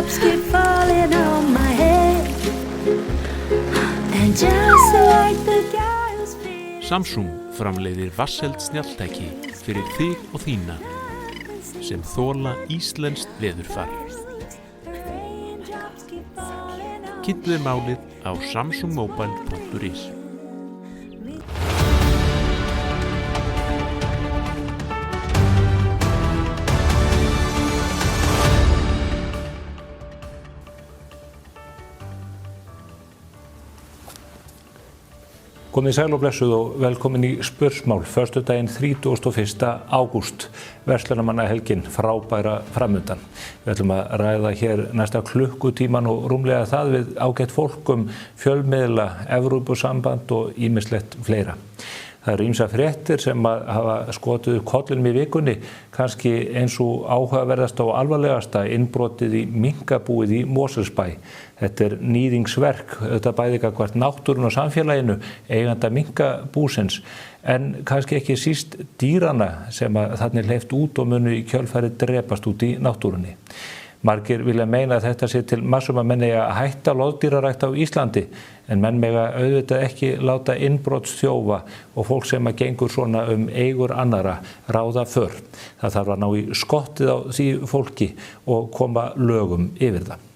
Raindrops keep falling on my head. And just like the guy who's feeling. Samsung framleiðir vatnseld snjalltæki fyrir þig og þína sem þola íslenskt veðurfar. Kynntu þér málið á samsungmobile.is. Komið sæl og blessuð og velkomin í Spursmál, föstudaginn 31. ágúst, verslunarmannahelgin frábæra framundan. Við ætlum að ræða hér næsta klukkutíman og rúmlega það við ágætt fólk fjölmiðla, Evrópusamband og ýmislegt fleira. Það eru ýmsar fréttir sem hafa skotið upp kollinum í vikunni, kannski eins og áhugaverðasta og alvarlegasta innbrotið í minkabúið í Mosfellsbæ. Þetta er níðingsverk, þetta bæði gagnvart náttúrunni og samfélaginu, eiganda minkabúsins, en kannski ekki síst dýrana sem þarna hleypt út og munu í kjölfarið drepast út í náttúrunni. Margir vilja meina að þetta sé til massum að menn eiga að hætta loðdýrarækt á Íslandi, en menn mega auðvitað ekki láta innbrotsþjófa og fólk sem að gengur svona eigur annara ráða för. Það þarf að ná í skottið á því fólki og koma lögum yfir það.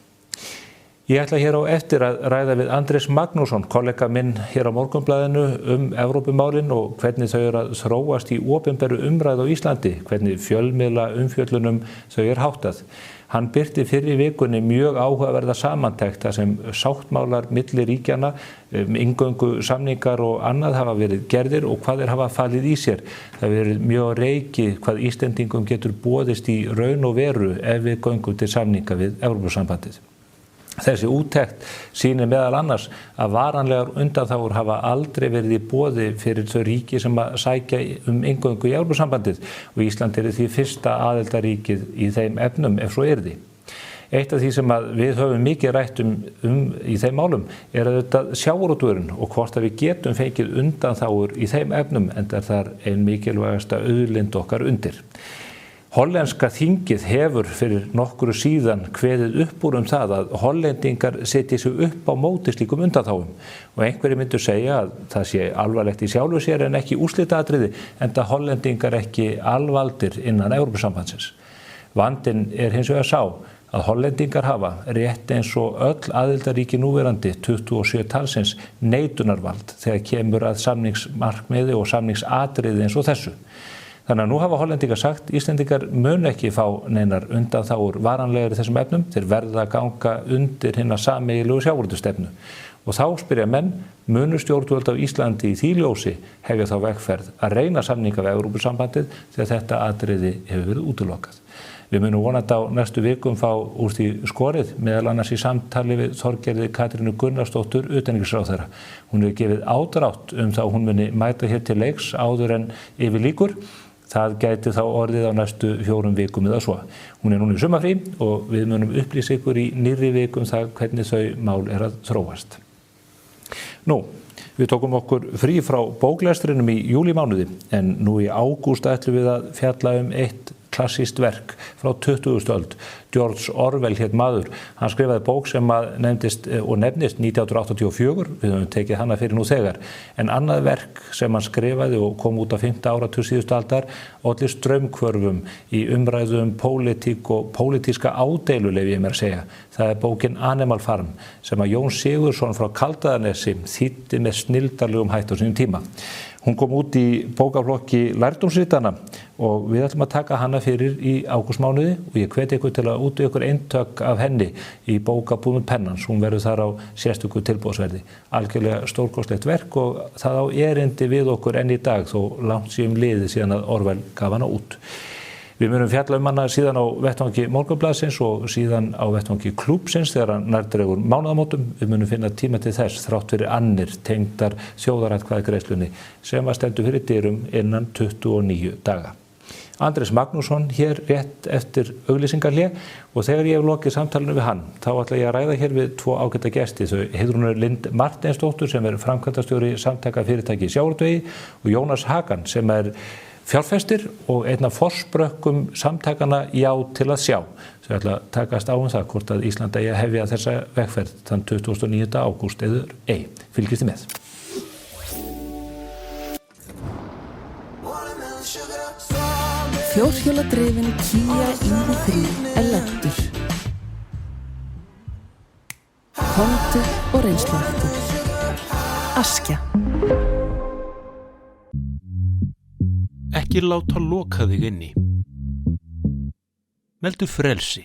Ég ætla hér á eftir að ræða við Andrés Magnússon, kollega minn hér á Morgunblaðinu Evrópumálin og hvernig þau eru að þróast í opinberu umræðu á Íslandi, hvernig fjölmiðla umfjöllunum þau er háttað. Hann birti fyrr í vikunni mjög áhugaverða samantekt þar sem sáttmálar milli ríkjanna, inngöngu samningar og annað hafa verið gerðir og hvað þeir hafa falið í sér. Það hefur verið mjög reikið hvað Íslendingum getur boðist í raun og veru ef við göngum til samninga við Evrópusambandið. Þessi úttekt sýnir meðal annars að varanlegar undanþágur hafa aldrei verið í boði fyrir þau ríki sem að sækja inngöngu í Evrópusambandið og Ísland er því fyrsta aðildarríkið í þeim efnum ef svo yrði. Eitt af því sem við höfum mikið rætt í þeim málum er að þetta sjávarútvegurinn og hvort að við getum fengið undanþágur í þeim efnum enda er þar ein mikilvægasta auðlind okkar undir. Hollenska þingið hefur fyrir nokkru síðan kveðið upp úr það að hollendingar setji sig upp á móti slíkum undanþágum og einhverjir myndu segja að það sé alvarlegt í sjálfu sér en ekki úrslitaatriði enda hollendingar ekki alvaldir innan Evrópusambandsins. Vandinn er hins vegar sá að hollendingar hafa rétt eins og öll aðildarríki núverandi 27 talsins neitunarvald þegar kemur að samningsmarkmiði og samningsatriði eins og þessu. Þannig að nú hafa hollendingar sagt, Íslendingar mun ekki fá neinar undanþágur varanlegar í þessum efnum, þeir verða að ganga undir hina sameiginlegu sjávarútvegsstefnu. Og þá spyrja menn, munu stjórnvöld á Íslandi í því ljósi hefja þá vegferð að reyna samninga við Evrópusambandið þegar þetta atriði hefur verið útilokað. Við munum vonandi á næstu vikum fá úr því skorið, meðal annars í samtali við Þorgerði Katrínu Gunnarsdóttur utanríkisráðherra. Hún hefur gefið ádrátt þá hún muni mæta hér til leiks áður en yfir lýkur. Það gæti þá orðið á næstu 4 vikum eða svo. Hún er núna í sumarfrí og við munum upplýsa ykkur í nýrri vikum það hvernig þau mál er að þróast. Nú, við tókum okkur frí frá bóklestrinum í júlímánuði en nú í ágúst ætlum við að fjalla eitt klassískt verk frá 20. öld. George Orwell hét maður. Hann skrifaði bók sem nefnist 1984, við höfum tekið hana fyrir nú þegar. En annað verk sem hann skrifaði og kom út á 5. áratug síðustu aldar olli straumhvörfum í umræðu pólitík og pólitíska ádeilu, leyfi ég mér að segja. Það er bókin Animal Farm sem að Jón Sigurðsson frá Kaldaðanesi þýddi með snilldarlegum hætti á sínum tíma. Hún kom út í bókaflokki lærdómsritana og við ætlum að taka hana fyrir í ágústmánuði og ég hvet ykkur til að útvega ykkur eintök af henni í bókabúðum Pennans. Hún verður þar á sérstöku tilboðsverði. Algjörlega stórkostlegt verk og það á erindi við okkur enn í dag þó langt síðan liðið síðan að Orwell gaf hana út. Við munum fjalla hana síðan á vettvangi Morgunblaðsins og síðan á vettvangi Klúbbsins þegar hann nærtregur mánaðamótum. Við munum finna tíma til þess þrátt fyrir annir tengdar þjóðaratkvæðagreiðslunni sem að stendur fyrir dyrum innan 29 daga. Andrés Magnússon hér rétt eftir auglýsingarhlé og þegar ég hef lokið samtalinu við hann þá ætla ég að ræða hér við 2 ágæta gesti. Þau Heiðrúnu Lind Marteinsdóttur sem er framkvæmdastjóri samtaka fyrirtæki í sjávarútvegi og Jónas Hagan sem er fjárfestir og einn af forsprökkum samtakana Já til að sjá. Þau ætla að takast á það hvort að Ísland eigi að hefja þessa vegferð þann 29. ágúst eður ei. Fylgist þið með. Fjórhjóladrifin Kia EV3 lentur. Komdu og reynsluhættu. Askja. Ekki láta loka þig inni. Veldu frelsi.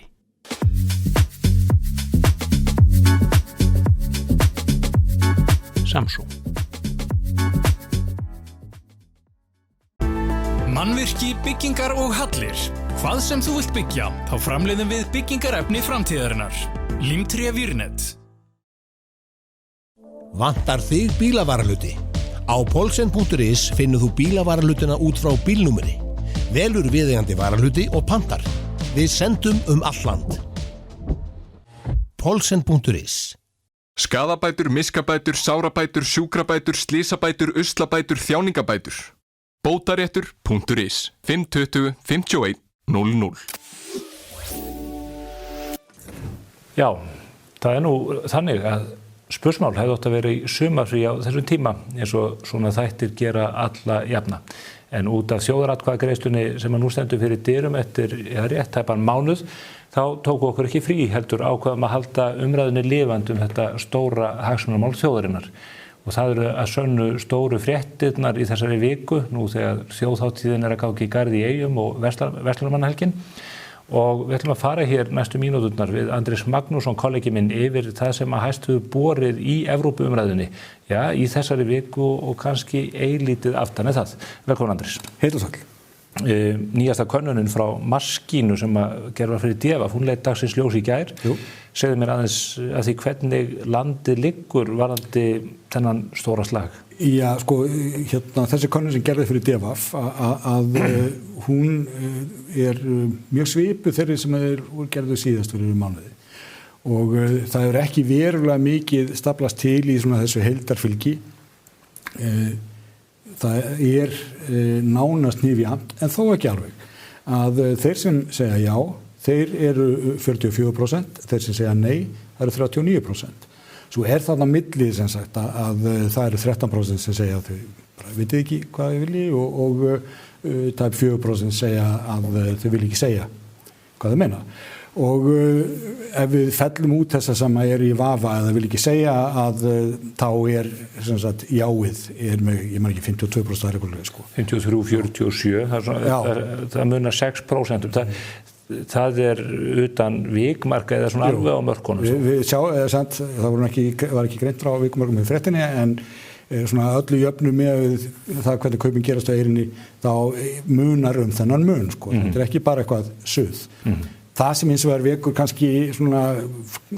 Samsung. Mannvirki, byggingar og hallir. Hvað sem þú vilt byggja, þá framleiðum við byggingarefni framtíðarinnar. Limtré Vírnet. Vantar þig bílavarahluti? Á Poulsen.is finnur þú bílavarahlutina út frá bílnúmeri. Velur viðeigandi varahluti og pantar. Við sendum all land. Poulsen.is. Skaðabætur, miskabætur, sárabætur, sjúkrabætur, slysabætur, uslabætur, þjáningabætur. Bótaréttur.is 520 51 00. Já, það nú þannig að spursmál hefði átt að vera í sumarfrí á þessum tíma eins og svona þættir gera alla jafna. En út af þjóðaratkvæðagreiðslunni sem að nú stendur fyrir dyrum eftir rétt tæpan mánuð, þá tóku okkur ekki frí heldur ákveðum að halda umræðunni lifandi þetta stóra hagsmunamál þjóðarinnar. Og það eru að sönnu stóru fréttirnar í þessari viku, nú þegar þjóðhátíðin að ganga í garði í Eyjum og Verslunarmannahelgin. Og við ætlum að fara hér næstu mínúturnar við Andrés Magnússon, kollegi minn, yfir það sem að hæst hefur borið í Evrópuumræðunni. Já, í þessari viku og kannski eilítið aftan en það. Velkomin Andrés. Heill og sæll. Nýjasta könnunin frá Maskínu sem að gerða fyrir DEVAF, hún leit dagsins ljós í gær. Jú. Segðu mér aðeins að því hvernig landið liggur varðandi þennan stóra slag. Já, sko, þessi könnun sem gerði fyrir DEVAF að hún mjög svipuð þeirri sem gerðu síðast fyrir mánuði. Og það hefur ekki verulega mikið staflast til í svona þessu heildarfylgi. Það nánast hnífjafnt, en þó ekki alveg. Að þeir sem segja já, þeir eru 44%, þeir sem segja nei, það eru 39%. Svo þarna milli sem sagt að það eru 13% sem segja að þau bara vitið ekki hvað þau vilji og tæp 4% segja að þau vilja ekki segja hvað þau meina. Og ef við fellum út þessa sem í vafa eða vil ekki segja að þá sem sagt jáið með, ég man ekki 52% reglulega sko. 53-47, það munar 6%. Það utan vikmarka eða svona alveg á mörkunum. Það var ekki greint frá vikmarkum í fréttinni en svona öllu jöfnu með það hvernig kaupin gerast á eyrinni þá munar þennan mun sko. Þetta ekki bara eitthvað suð. Það sem hins vegar vekur kannski svona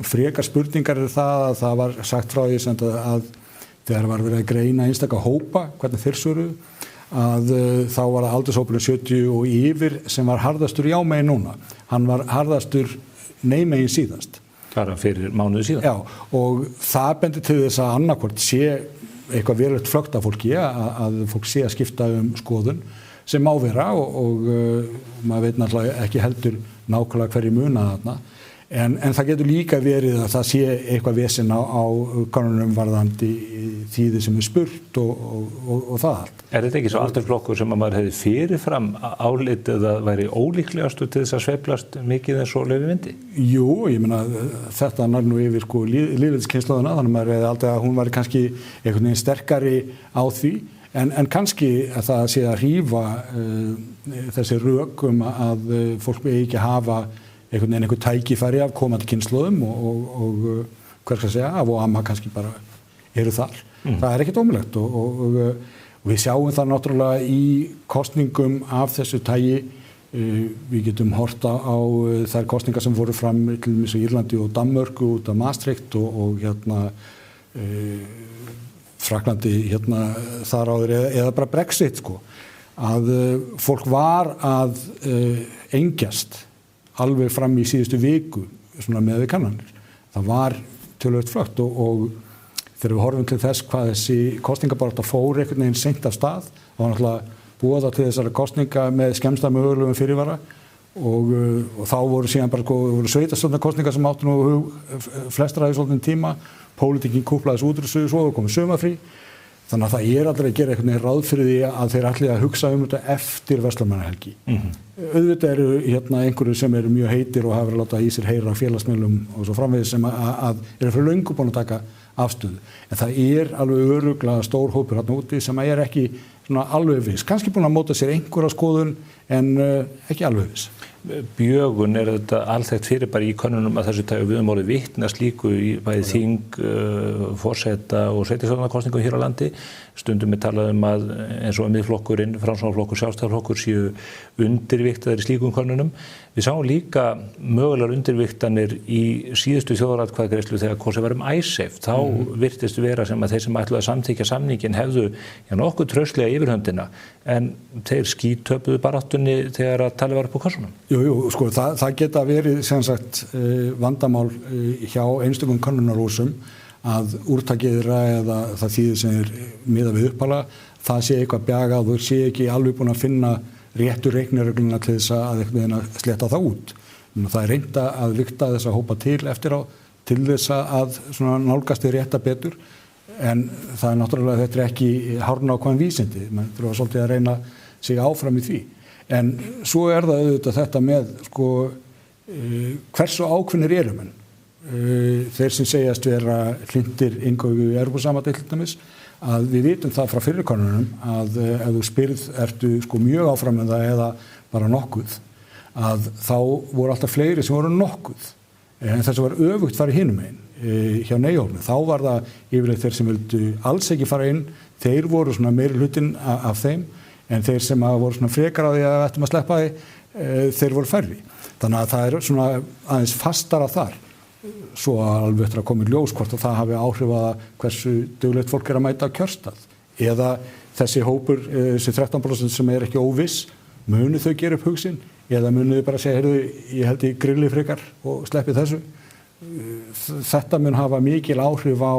frekar spurningar það að það var sagt frá því að þegar var verið að greina einstaka hópa, hvernig þeir svöruðu, að þá var það aldurshópurinn 70 og yfir sem var harðastur já megin núna. Hann var harðastur nei megin síðast. Bara fyrir mánuði síðan. Já, og það bendir til þess að annarkvort sé eitthvað verulegt flögt af fólki að fólk sé að skipta skoðun sem má vera og maður veit náttúrulega ekki heldur nákvæmlega hverju muna þarna. En það getur líka verið að það sé eitthvað vesen á könnunum varðandi tíði sem spurt og það allt. Þetta ekki svo aldursflokkur sem að maður hefði fyrirfram álitið að væri ólíklegastu til þess að sveiflast mikið eins og Laufey vindi? Jú, ég meina þetta nær nú yfir lýðveldskynslóðina, þannig að maður hefði aldrei að hún var kannski einhvern veginn sterkari á því. En kannski að það sé að hrífa þessi rök að fólk megi ekki hafa einhver tækifæri af komandi kynslóðum og hver skal segja, af og amma kannski bara eru þar. Það ekkert ómögulegt og við sjáum það náttúrulega í kosningum af þessu tagi. Við getum horft á þær kosningar sem voru fram til dæmis í Írlandi og Danmörku út af Maastricht og Fraklandi þar áður eða bara Brexit sko. Að fólk var að engjast alveg fram í síðustu viku svona með við kannanir. Það var töluvert flögt og þegar við horfum til þess hvað þessi kosningabarátta fór einhvern veginn seint af stað, þá var náttúrulega boða til þessara kosninga með skemmsta mögulegum fyrirvara og þá voru síðan bara voru sveitarstjórnarkosningar sem áttu nú flestra í svolítinn tíma, pólitíkin kúplaðis út úr þessu, svo komið sumarfrí. Þannig að það allir að gera einhvern veginn ráð fyrir því að þeir allir að hugsa þetta eftir verslunarmannahelgi. Auðvitað eru einhverju sem eru mjög heitir og hafa verið að láta í sér heyra á félagsmiðlum og svo framvegis sem að eru fyrir löngu búin að taka afstöðu. En það alveg örugglega stór hópur þarna úti sem ekki alveg viss. Kannski búin að móta sér einhverja skoðun en ekki alveg viss. Bjögun þetta alþekkt fyrir bara í könnunum að þessu tagi við orðið vitna slíku í bæði þing, forseta og sveitarstjórnarkosningum hér á landi. Stundum talað að eins og Miðflokkurinn, Framsóknarflokkur, Sjálfstæðisflokkur séu undirviktaðir í slíkum könnunum. Við sáum líka mögulegar undirviktanir í síðustu þjóðaratkvæðagreiðslu þegar kosið var Icesave. Þá virtist vera sem að þeir sem ætluðu að samþykkja samninginn hefðu nokkuð traustlega yfirhöndina en þeir skítöpuðu baráttunni þegar að talið var upp á kossunum. Jú, sko, það geta verið sem sagt vandamál hjá einstökum könnunarhúsum að úrtakið eða það þýðir sem miðað við uppala, það sé eitthvað bjagað og sé ekki alveg búin að finna réttu reikniregluna til þess að sletta það út. Það reynt að vigta þess að hópa til eftir á til þess að nálgast þið rétta betur en það náttúrulega þetta ekki hárnákvæm vísindi, menn þurfa svolítið að reyna sig áfram í því. En svo það auðvitað þetta með hversu ákveðnir eru menn. Þeir sem segjast vera hlindir inngöngu í Evrópusambandið til dæmis, að við vitum það frá fyrri könnunum að ef þú spyrð ertu mjög áfram með það eða bara nokkuð, að þá voru alltaf fleiri sem voru nokkuð. En þess að var öfugt farið hinum megin hjá nei-hópnum. Þá var það yfirleitt þeir sem vildu alls ekki fara inn, þeir voru meiri hlutinn af þeim, en þeir sem voru frekar að því að ættum að sleppa því, þeir voru færri. Þannig að það aðeins fastara þar. Svo alveg eftir að koma í ljós hvort að það hafi áhrif að hversu duglegt fólk að mæta á kjörstað. Eða þessi hópur, þessi 13% sem ekki óviss, munu þau gera upp hug sinn? Eða munu þau bara segja, heyrðu, ég held í grilli frekar og sleppi þessu? Þetta mun hafa mikil áhrif á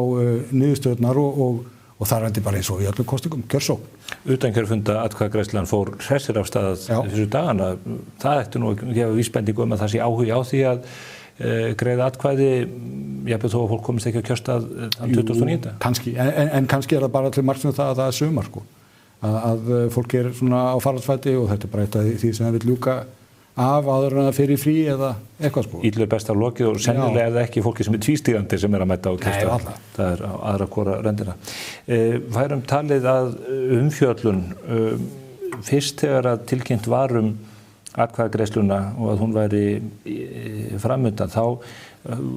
niðurstöðurnar og það rendi bara eins og í öllum kosningum, kjörsókn. Utankjörfunda atkvæðagreiðslan fór hressir af stað þessu dagana. Það ætti nú að gefa vísbendingu að það sé áhugi á því að greiða atkvæði, jafnvel þó að fólk komist ekki á kjörstað 2009. Kannski, en kannski það bara til margt það að það sumar að fólk á faraldsfæti og þetta bara eitt af því sem það vil ljúka af áður en það fyrir frí eða eitthvað Illu best af lokið og sennilega er það ekki fólki sem tvístígandi sem að mæta á kjörstað. Það aðra hvora röndina. Værum talið að umfjöllun fyrst þegar að tilkynnt var atkvæðagreiðsluna og að hún væri framundan, þá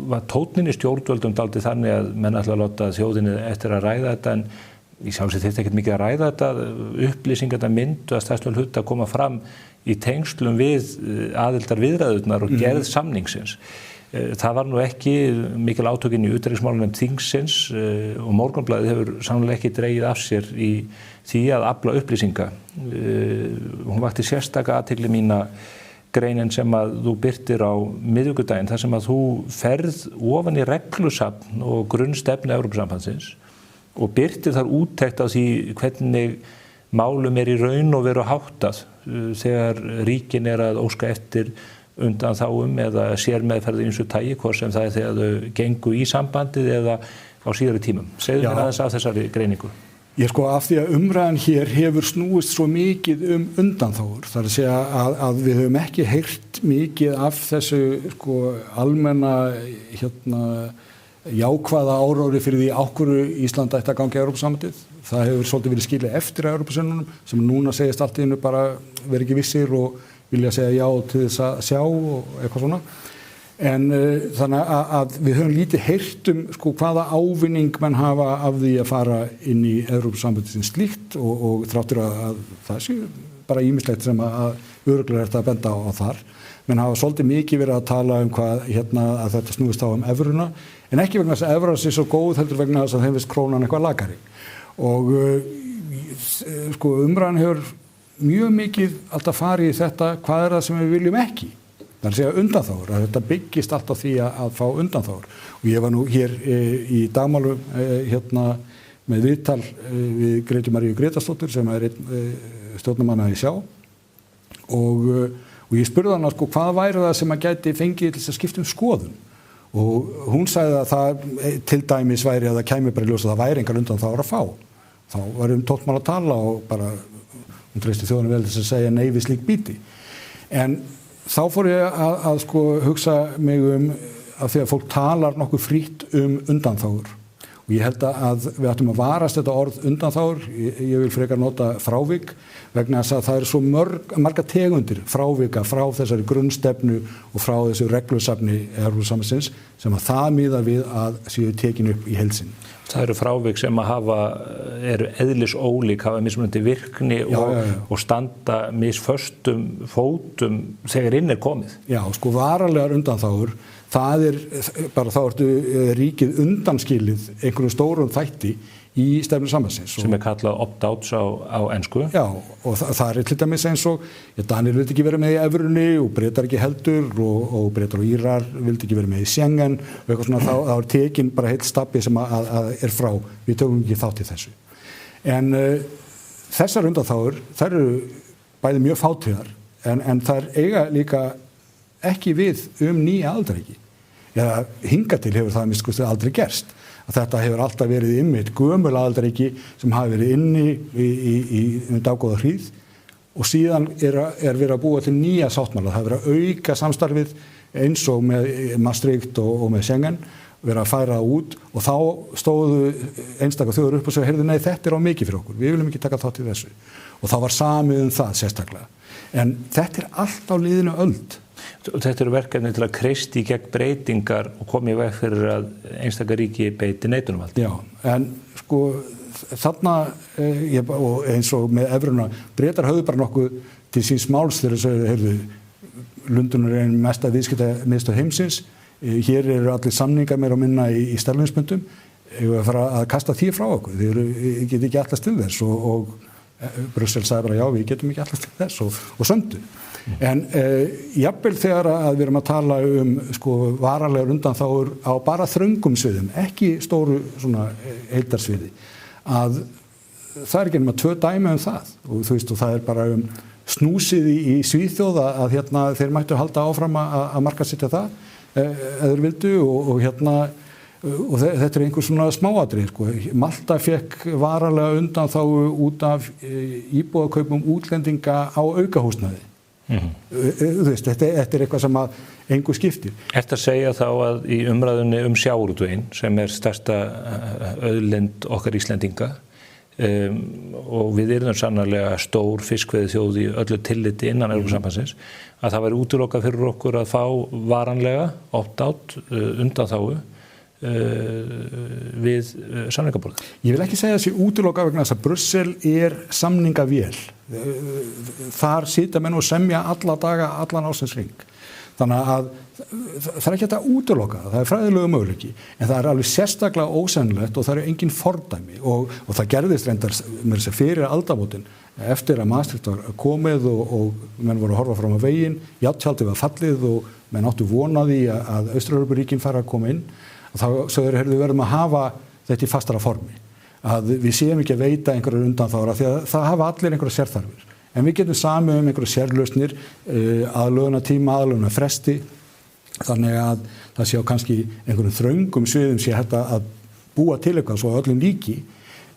var tónninn í stjórnvöldum dálítið þannig að menn ætla að láta þjóðinni eftir að ræða þetta en ég sjálf sér þetta ekkert mikið að ræða þetta, upplýsingarnar myndu að stærstum hluta að koma fram í tengslum við aðildarviðræðurnar og gerð samningsins. Það var nú ekki mikil átökin í utanríkismálunum þingsins og Morgunblaðið hefur sannlega ekki dregið af sér í því að afla upplýsinga. Hún vakti sérstaka athygli mína greinin sem að þú birtir á miðvikudaginn þar sem að þú ferð ofan í reglusafn og grunnstefnu Evrópusambandsins og birtir þar úttekt á því hvernig málum í raun og veru háttað þegar ríkin að óska eftir undan þáum eða sérmeðferð í ýmsu tagi, hvort sem það þegar þau gengu í sambandið eða á síðari tímum. Segðu mér aðeins af þessari greiningu. Af því að umræðan hér hefur snúist svo mikið undanþágur. Það að segja að við höfum ekki heyrt mikið af þessu almenna jákvæða áróri fyrir því á hverju Ísland ætti að ganga í Evrópusambandið. Það hefur svolítið verið skilið eftir Evrópusambandsins sem núna segist allt í einu bara vera ekki vissir og vilja segja já til þess að sjá og eitthvað svona. En þannig að við höfum lítið heyrt hvaða ávinning menn hafa af því að fara inn í Evrópusambandið sem slíkt og þráttur að það sé bara ýmislegt sem að örugglega er að benda á þar. Menn hafa svolítið mikið verið að tala hvað að þetta snúist á evruna, en ekki vegna þess að evra sé svo góð, heldur vegna þess að þeim finnst krónan eitthvað lakari. Og umræðan hefur mjög mikið alltaf farið í þetta, hvað er það sem við viljum ekki? Það er að segja undanþágur, að þetta byggist alltaf því að fá undanþágur. Og ég var nú hér í dagmálum með viðtal við Grétu Maríu Grétarsdóttur sem er stjórnarmanna í Sjá og ég spurði hana sko hvað væri það sem að gæti fengið til þess að skipta skoðun og hún sagði að það til dæmis væri að það kæmi bara í ljós að það væri engar undan þá að fá. Þá varum 12 mál að tala og bara hún treysti þjóðanum vel til þess að segja nei við slík bíti. En þá fór ég að sko hugsa mig að því að fólk talar nokkuð frítt undanþágur. Og ég held að við ættum að varast þetta orð undanþágur, ég vil frekar nota frávik vegna þess að það eru svo marga tegundir frávika frá þessari grunnstefnu og frá þessu reglusafni Evrópusambandsins sem að það miðar við að séu tekin upp í heild sinni. Það eru frávik sem að eru eðlisólík, hafa mismunandi virkni og standa misföstum fótum þegar inn er komið. Já, sko varanlegar undanþágur, það bara þá ertu ríkið undanskilið einhverjum stórum þætti í stefnu sambandsins. Sem kallað opt-outs á ensku. Já, og það til dæmis eins og Danir vildi ekki vera með í evrunni og Bretar ekki heldur og Bretar og Írar vildi ekki vera með í Schengen og eitthvað svona, þá er tekin bara heilt stabbi sem að frá. Við tökum ekki þátt í þessu. En þessar undanþágur, þær eru bæði mjög fátíðar en þær eiga líka ekki við nýja aðildarríki. Eða hingað til hefur það minnst aldrei gerst. Að þetta hefur alltaf verið einmitt gömul aðildarríki sem hafi verið inni í dágóða hríð og síðan er verið að búa til nýja sáttmála. Það er verið að auka samstarfið eins og með Maastricht og með Schengen, verið að færa það út og þá stóðu einstaka þjóður upp og segja, heyrðu, nei, þetta er á mikið fyrir okkur, við viljum ekki taka þátt í þessu. Og þá var samið það sérstaklega. En þetta er allt á liðinu öld. Þetta eru verkefni til að kreisti í gegn breytingar og koma í veg fyrir að einstaka ríki beiti neitunarvaldi. Já, en sko þarna, og eins og með evruna, Bretar höfðu bara nokkuð til síns máls þegar þau sögðu, heyrðu, Lundunur er einn mesta viðskiptamiðstöð heimsins, hér eru allir samningar meira og minna í sterlingspundum, við að fara að kasta því frá okkur, þið get ekki allast til þess og Brussel sagði bara já, við getum ekki allast til þess og söndu. En jafnvel þegar að við erum að tala sko varanlegar undanþágur á bara þröngum sviðum, ekki stóru svona heildarsviði, að það er ekki nema 2 dæmi það og þú veist og það er bara snúsið í Svíþjóð að þeir mættu halda áfram að markaðssetja það eða þeir vildu og þetta er einhver svona smáatrið sko. Malta fekk varanlega undanþágu út af íbúðakaupum útlendinga á aukahúsnæði. Þú veist, þetta er eitthvað sem að engu skiptir. Ertu að segja þá að í umræðunni sjávarútveginn sem er stærsta auðlind okkar Íslendinga og við erum sannarlega stór fiskveiðiþjóð í öllu tilliti innan Evrópusambandsins að það væri útilokað fyrir okkur að fá varanlega opt-out undanþágu við samningaborðið? Ég vil ekki segja þessi útiloka vegna þess að Brussel er samningavél. Þar sitja menn og semja alla daga, allan ársins hring. Þannig að það er ekki hægt að útiloka það er fræðilegu möguleiki, en það er alveg sérstaklega ósennilegt og það eru engin fordæmi og það gerðist reyndar með þess að fyrir aldamótin eftir að Maastricht var komið og menn voru að horfa fram á veginn, játntjaldið var fallið og menn áttu vonaði að Austur-Evrópuríkin fara að koma inn og þá sögur við verðum að hafa þetta í fastara formi, að við séum ekki að veita einhverjar undanþágur því að það hafa allir einhverjar sérþarfir, en við getum samið einhverjar sérlausnir, aðlögunartíma, aðlögunarfresti, þannig að það sé á kannski einhverjum þröngum sviðum sé hægt að búa til eitthvað svo öllum líki,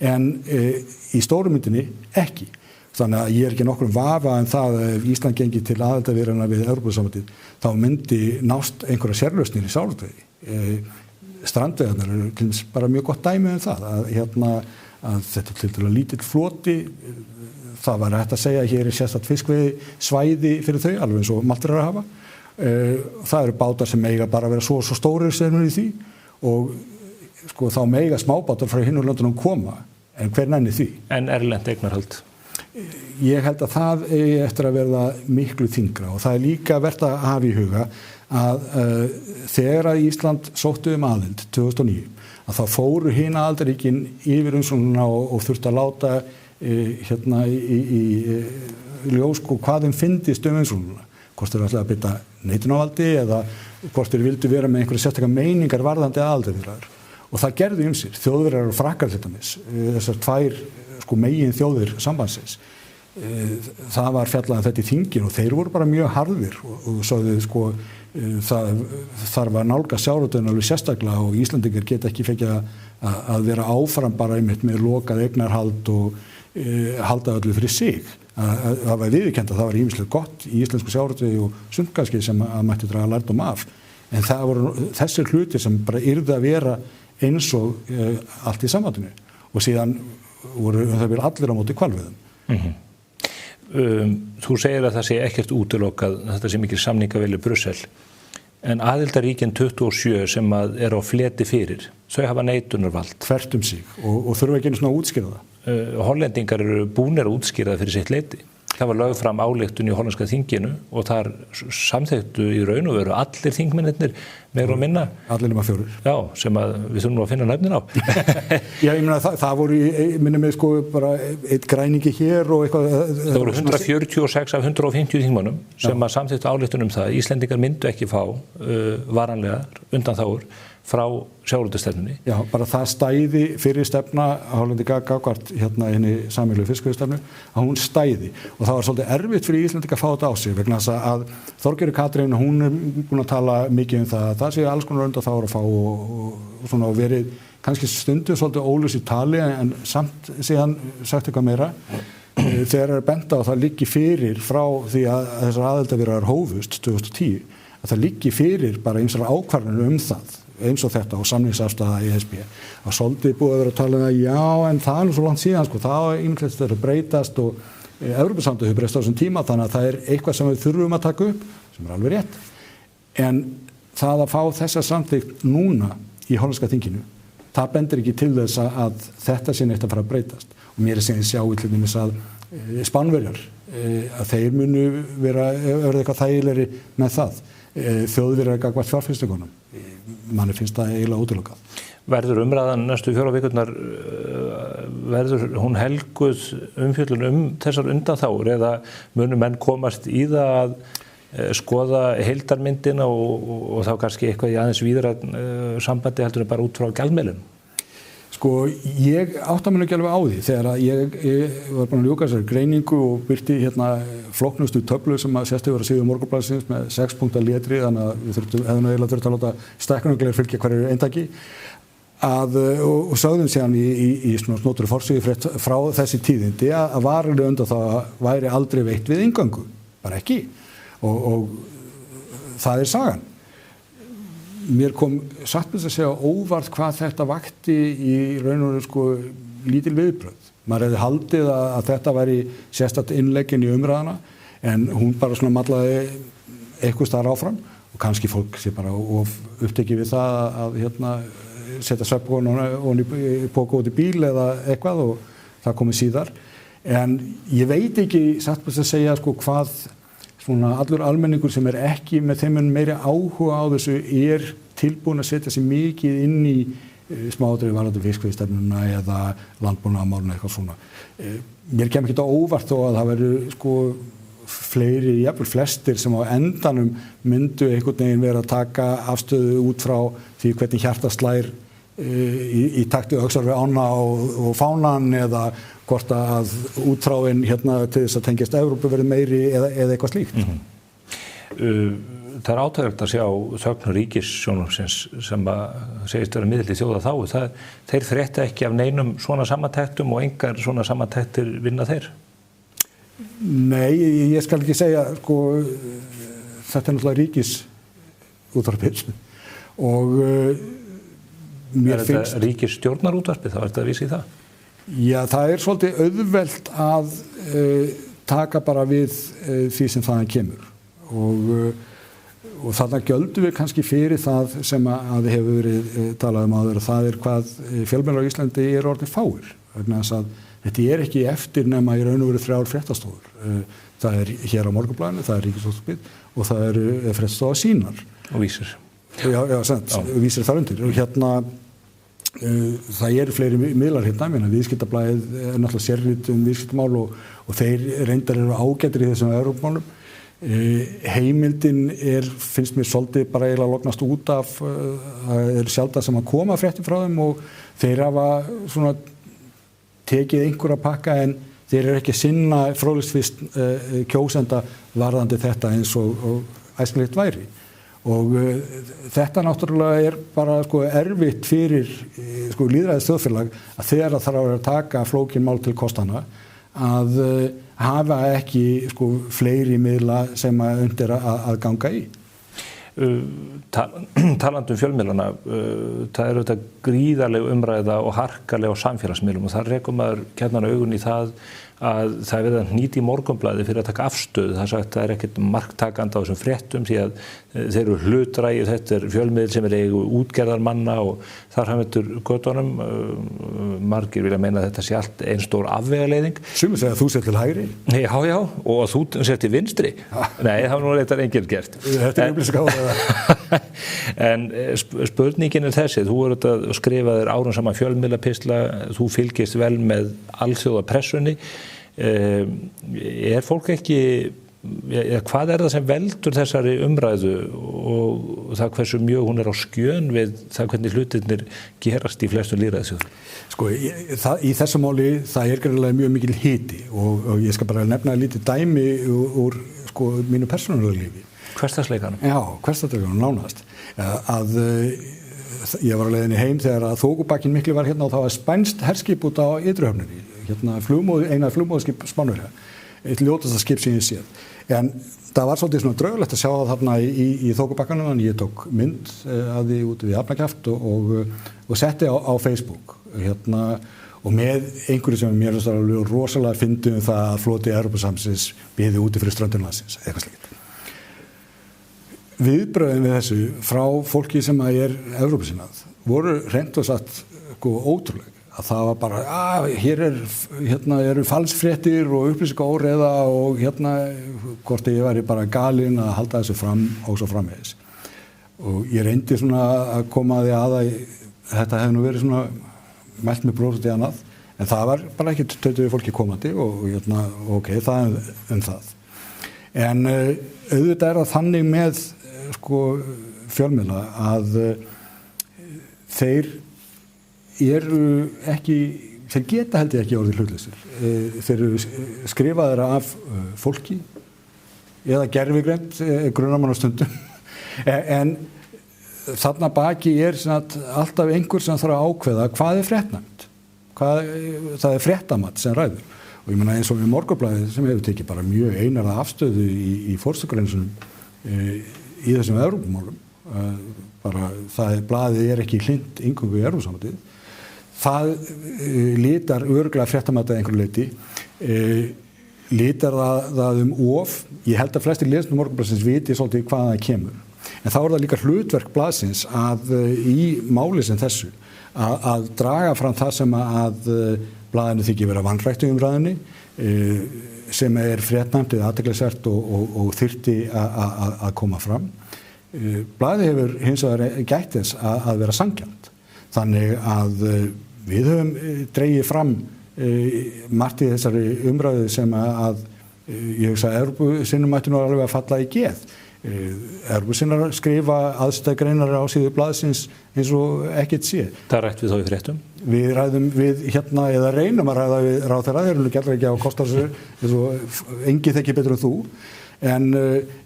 en í stórumyndinni ekki. Þannig að ég er ekki nokkrum vafa en það að ef Ísland gengi til aðildarviðræðna við Evrópusambandið, þá myndi nást einhverjar sérlausnir í sjávarútvegi. Strandveiðarnar eru bara mjög gott dæmi það að þetta til dæmis lítill floti, það var hægt að segja að hér er sérstakt fiskveiði svæði fyrir þau, alveg eins og Maltar að hafa. Það eru bátar sem mega bara vera svo stórir sem eru í því og sko, þá mega smábátar frá hinu löndunum koma, en hver nenni því? En erlent eignarhald? Ég held að það eigi eftir að verða miklu þyngra og það er líka vert að hafa í huga að þegar að Ísland sóttu aðild 2009 að þá fóru hin aðildarríkin yfir umsóknina og þurfti að láta í ljós hvað þeim fyndist umsóknina, hvort þeir ætlaði að beita neitunarvaldi eða hvort þeir vildu vera með einhverja sérstakar meiningar varðandi aðildarviðræður og það gerðu ýmsir, Þjóðverjar og Frakkar til dæmis, þessar tvær sko megin þjóðir sambandsins. Það var fjallað þetta í þingin og þeir voru bara mjög harðir og sögðu sko það þarf að nálga sjávarútveginn alveg sérstaklega og Íslendingar geta ekki fengið að vera áfram bara einmitt með lokað eignarhald og halda öllu fyrir sig. Það var viðurkennt að það var ýmislegt gott í íslensku sjávarútvegi og sundkanski sem að mætti draga lærdóm af. En það voru þessir hlutir sem bara yrðu að vera eins og allt í sambandinu og síðan voru það vel allir á móti hvalveiðum. Þú segir að það sé ekkert útilokað, þetta sé mikil samningavilji Brussel, en aðildarríkin 27 sem er á fleti fyrir, þau hafa neitunarvald. Þvert sig og þurfa ekki einu svona að útskýra það. Hollendingar eru búnir að útskýra það fyrir sitt leyti. Það var lögð fram ályktun í hollenska þinginu og þar samþykktu í raun og veru allir þingmennirnir meira og minna. Allir nema 4. Já, sem við þurfum nú að finna nöfnin á. Já, ég meina það voru, minni mig sko bara eitt græningi hér og eitthvað. Það voru 146 af 150 þingmönnum sem að samþykktu ályktun það. Íslendingar myndu ekki fá varanlegar undanþágur frá sjávarútvegsstefnunni. Já, bara það stæði fyrir stefna Hollendinga gagnvart hérna inn í sameiginlegu fiskveiðistefnu að hún stæði og það var svolítið erfitt fyrir Íslendinga að fá þetta á sig vegna þess að Þorgerður Katrín hún búin að tala mikið það sé alls konar undanþágur að fá og svona og verið kannski stundu svolítið óljóst í tali en samt síðan sagt eitthvað meira þegar benda á það liggi fyrir frá því að þessar aðildarviðræður hófust 2010 að það liggi fyrir bara ýmsar ákvarðanir það eins og þetta og samningsafstaða í ESB að svolítið búið að vera að tala um að já en það er nú svo langt síðan sko það er ýmislegt að breytast og Evrópusambandið hefur breyst á þessum tíma þannig að það er eitthvað sem við þurfum að taka upp sem er alveg rétt en það að fá þessa samþykkt núna í hollenska þinginu það bendir ekki til þess að þetta sé neitt að fara að breytast og mér sem ég sjá í til dæmis að Spánverjar að þeir munu vera eitthvað þægilegri með það Þjóðverjar gagnvart fjárfestingunum manni finnst það eiginlega útilokað. Verður umræðan næstu 4 vikurnar verður hún helguð umfjöllun þessar undanþágur eða munu menn komast í það að skoða heildarmyndina og þá kannski eitthvað í aðeins víðara sambandi heldur en bara út frá gjaldmiðlum? Sko, ég átta mig ekki alveg á því þegar að ég var búin að ljúka þessari greiningu og birti hérna flóknustu töflu sem að sérstu verið að síðu Morgunblaðsins með 6 punkta létri þannig að við hefðum eiginlega þurft að láta stækkunargleir fylgja hverju eintaki og sögðum síðan í svona snóttur forsíðu frétt frá þessi tíðindi að varanlega undan það væri aldrei veitt við inngöngu, bara ekki og það er sagan. Mér kom satt með að segja óvart hvað þetta vakti í raun og veru sko lítil viðbrögð. Maður hefði haldið að þetta væri sérstakt innleggin í umræðana en hún bara svona mallaði eitthvað staðar áfram og kannski fólk sé bara upptekið við það að hérna setja svefnkonu í póka út í bíl eða eitthvað og það komið síðar. En ég veit ekki satt með að segja sko hvað svona allur almenningur sem ekki með þeim meiri áhuga á þessu tilbúin að setja sig mikið inn í smáatriði varðandi fiskveiðistefnuna eða landbúnaðarmálin eitthvað svona. Mér kemur ekki á óvart þó að það verður sko fleiri, jafnvel flestir sem á endanum myndu einhvern veginn vera að taka afstöðu út frá því hvernig hjartað slær í takti öxar við ána og fánan eða hvort að útráin hérna til þess að tengjast Evrópu verði meiri eða eitthvað slíkt. Það er átöðilegt að sjá þögn ríkissjónvarpsins sem segist vera miðlægt í þjóðarþágu. Þeir frétta ekki af neinum svona samantektum og engar svona samantektir vinna þeir? Nei, ég skal ekki segja, sko, þetta er náttúrulega ríkisútvarpið og mér finnst... þetta ríkisstjórnarútvarpið, þá er þetta að vísa í það? Já, það er svolítið auðvelt að taka bara við því sem þaðan kemur og þarna gjöldum við kannski fyrir það sem að hefur verið talað um áður og það er hvað fjölmiðlar á Íslandi orðnir fáir vegna þess að þetta er ekki eftir nema í raun og veru 3 fréttastofur. Það er hér á Morgunblaðinu, það er Ríkisútvarpið og það er fréttastofa Sýnar. Og Vísir. Já, Vísir þar undir og hérna það eru fleiri miðlar hérna, Viðskiptablaðið er náttúrulega sérrit viðskiptamál og þeir reyndar eru ágættir í þessum Evrópumálum Heimildin finnst mér svolítið bara eiginlega lognast út af, það sjálfsagt sem að koma fréttir frá þeim og þeir hafa svona tekið einhverja pakka en þeir eru ekki að sinna fróðleiksfýst kjósenda varðandi þetta eins og æskilegt væri. Og þetta náttúrulega bara erfitt fyrir lýðræðis þjóðfélag að þegar það þarf að taka flókin mál til kostana að hafa ekki fleiri miðla sem að undir að ganga í. Talandi fjölmiðlana, það eru þetta gríðarleg umræða og harkaleg á samfélagsmiðlum og þar rekur maður gjarnan augun í það að það er verið að hnýta í Morgunblaðið fyrir að taka afstöðu. Það er sagt að það er ekkert marktakandi á þessum fréttum því að þeir eru hlutdrægir, þetta er fjölmiðl sem er eigu útgerðarmanna og þar hafður götunum. Margir vilja meina að þetta sé allt einn stór afvegaleiðing. Sumir segja að þú sér til hægri. Já, og að þú sér til vinstri. Nei, það var nú reyndar enginn gert. Þetta upplýsingar á það. En spurningin er þessi, þú eru að skrifa þér árum saman fjölmiðlapistla, þú fylgist vel með alþjóðapressunni. Er fólk ekki, hvað er það sem veldur þessari umræðu og það hversu mjög hún er á skjön við það hvernig hlutirnir gerast í flestum lýðræðisþjóðum? Í þessu máli það er greinilega mjög mikil hiti og ég skal bara nefna lítið dæmi úr mínu persónulega lífi. Hversdagsleikanum? Já, hversdagsleikanum nánast. Ég var á leiðinni heim þegar að þokubakkinn mikli var hérna og það var spænst herskip út á Ytruhöfninni. Eina flugmóðskip Spánverja, eitt ljótasta skip sem ég séð. En það var svolítið svona draugulegt að sjá það þarna í þokubakkanum, en ég tók mynd af því út við Hafnarkjaft og setti á Facebook. Og með einhverju sem mér finnst alveg rosalega fyndið það að floti Evrópusambandsins biði úti fyrir ströndum landsins, eitthvað slíkt. Viðbrögðin við þessu frá fólki sem er Evrópusinnað voru hreint og satt ótrúleg. Að það var bara, hér eru falsfréttir og upplýsingaóreiða og hvort ég væri bara galinn að halda þessu fram og svo framvegis. Og ég reyndi svona að koma að því að þetta hefði nú verið svona mælt með bróðsett í annað, en það var bara ekki tautuði fólki komandi og ok, það það. En auðvitað er það þannig með fjölmiðla að þeir geta held ég ekki orðið hlutlausir. Þeir eru skrifaðir af fólki eða gervigreind, grunamann á stundum. En þarna baki alltaf einhver sem þarf að ákveða hvað er fréttnæmt. Það er fréttamatt sem ræður. Og ég meina eins og við Morgunblaðið sem hefur tekið bara mjög einarða afstöðu í forstugrensunum í þessum Evrópumálum. Blaðið er ekki hlynnt eingöngu í Evrópusambandið. Það litar örugglega fréttamatt að einhverju leyti, litar það of. Ég held að flestir lesnir Morgunblaðsins viti svolítið hvaðan það kemur. En þá er það líka hlutverk blaðsins að í máli sem þessu að draga fram það sem að blaðinu þykir vera vanrækt í umræðunni, sem er fréttnæmt eða athyglisvert og þyrfti að koma fram. Blaðið hefur hins vegar gætt þess að vera sanngjarnt. Þannig að við höfum dregið fram margt í þessari umræðu sem að ég hugsa að Evrópusinnum ætti nú alveg að falla í geð. Evrópusinnar skrifa aðstæðgreinar á síðu blaðsins eins og ekkert sé. Það rætt við þá í fréttum? Við ræðum við eða reynum að ræða við ráðherra, þeir eru ekki á kostar þessu, eins og enginn þekki betur en þú. En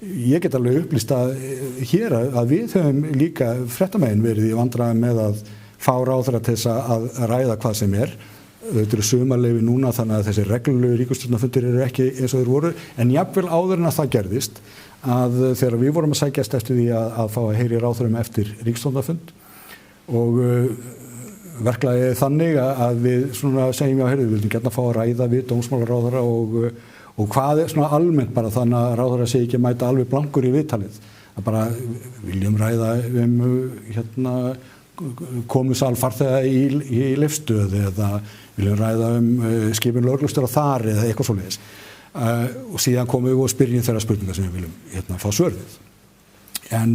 ég get alveg upplýst að hér að við höfum líka fréttamegin verið í vandræðum með að fá ráðherra til þess að ræða hvað sem er. Þetta eru sumarleyfi núna þannig að þessi reglulegu ríkisstjórnarfundir eru ekki eins og þeir voru, en jafnvel áður en að það gerðist að þegar við vorum að sækjast eftir því að fá að heyri ráðherrum eftir ríkisstjórnarfund og verklagið þannig að við svona segjum við við viljum gætna fá að ræða við dómsmálaráðherra og hvað er svona almennt bara þannig að ráðherra sé ekki að mæta alveg blankur í viðtalið. Það bara viljum ræða komusal farþega í Leifsstöð eða viljum ræða skipun lögreglustjóra þar eða eitthvað svoleiðis. Og síðan komum við og spyrjum þeirra spurningar sem við viljum fá svör við. En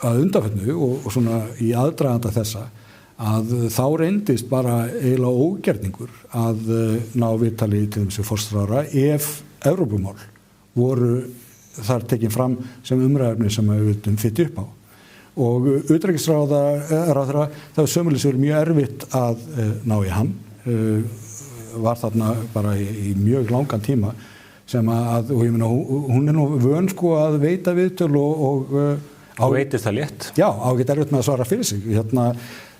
að undanförnu og svona í aðdraganda þessa að þá reyndist bara eiginlega ógerningur að ná viðtali til þessu forsætisráðherra ef Evrópumál voru þar tekin fram sem umræðefni sem við viljum fylla upp á. Og utanríkisráðherra, það var sömuleiðis verið mjög erfitt að ná í hann, var þarna bara í mjög langan tíma sem og ég meina, hún nú vön sko að veita viðtöl og veitist það létt? Já, ágætt erfitt með að svara fyrir sig.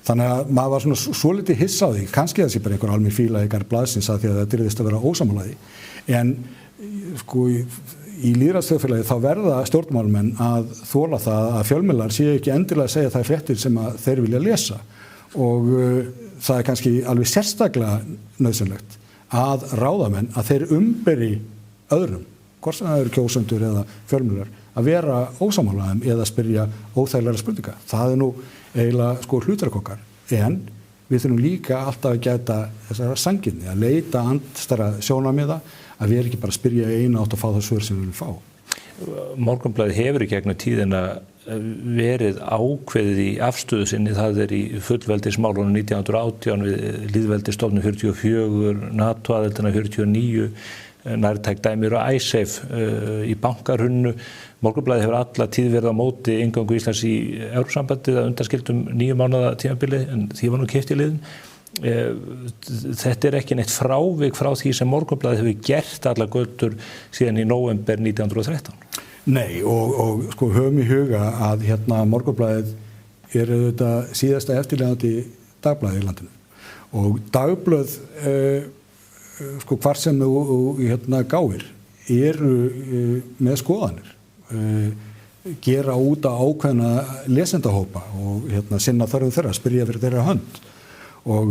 Þannig að maður var svona svolítið hissa á því, kannski það sé bara einhver almenn fíla í garð blaðsins að því að það dyrðist að vera ósammálaði. En sko í lýðræðisþjóðfélagi þá verða stjórnmálamenn að þola það að fjölmiðlar séu ekki endilega að segja þær fréttir sem að þeir vilja lesa og það er kannski alveg sérstaklega nauðsynlegt að ráðamenn að þeir umberi öðrum, hvort sem það eru kjósendur eða fjölmiðlar, að vera ósammálaðum eða spyrja óþægilegra spurninga. Það er nú eiginlega sko hlutverk okkar, en við þurfum líka alltaf að gæta þessara sanngirni, að leita andstæðra sjónarmiða, að við erum ekki bara að spyrja eina átt að fá það svör sem við viljum fá. Morgunblaðið hefur í gegnum tíðina verið ákveðið í afstöðu sinni, það er í fullveldismálunum 1918 við lýðveldisstofnun 44, NATO-aðildina 49, nærtæk dæmir og ISAFE í bankarhruninu. Morgunblaðið hefur alla tíð verið á móti inngöngu Íslands í Evrópusambandið að undanskildum 9 mánaða tímabili, en því var nú keypt í liðin. Þetta er ekki neitt frávik frá því sem Morgunblaðið hefur gert alla götur síðan í nóvember 1913. Nei, og sko höfum í huga að Morgunblaðið er auðvitað síðasta eftirlifandi dagblaðið í landinu. Og dagblöð sko hvar sem þú gáir eru með skoðanir, gera út á ákveðna lesendahópa og sinna þörfum þeirra, spyrja fyrir þeirra hönd. Og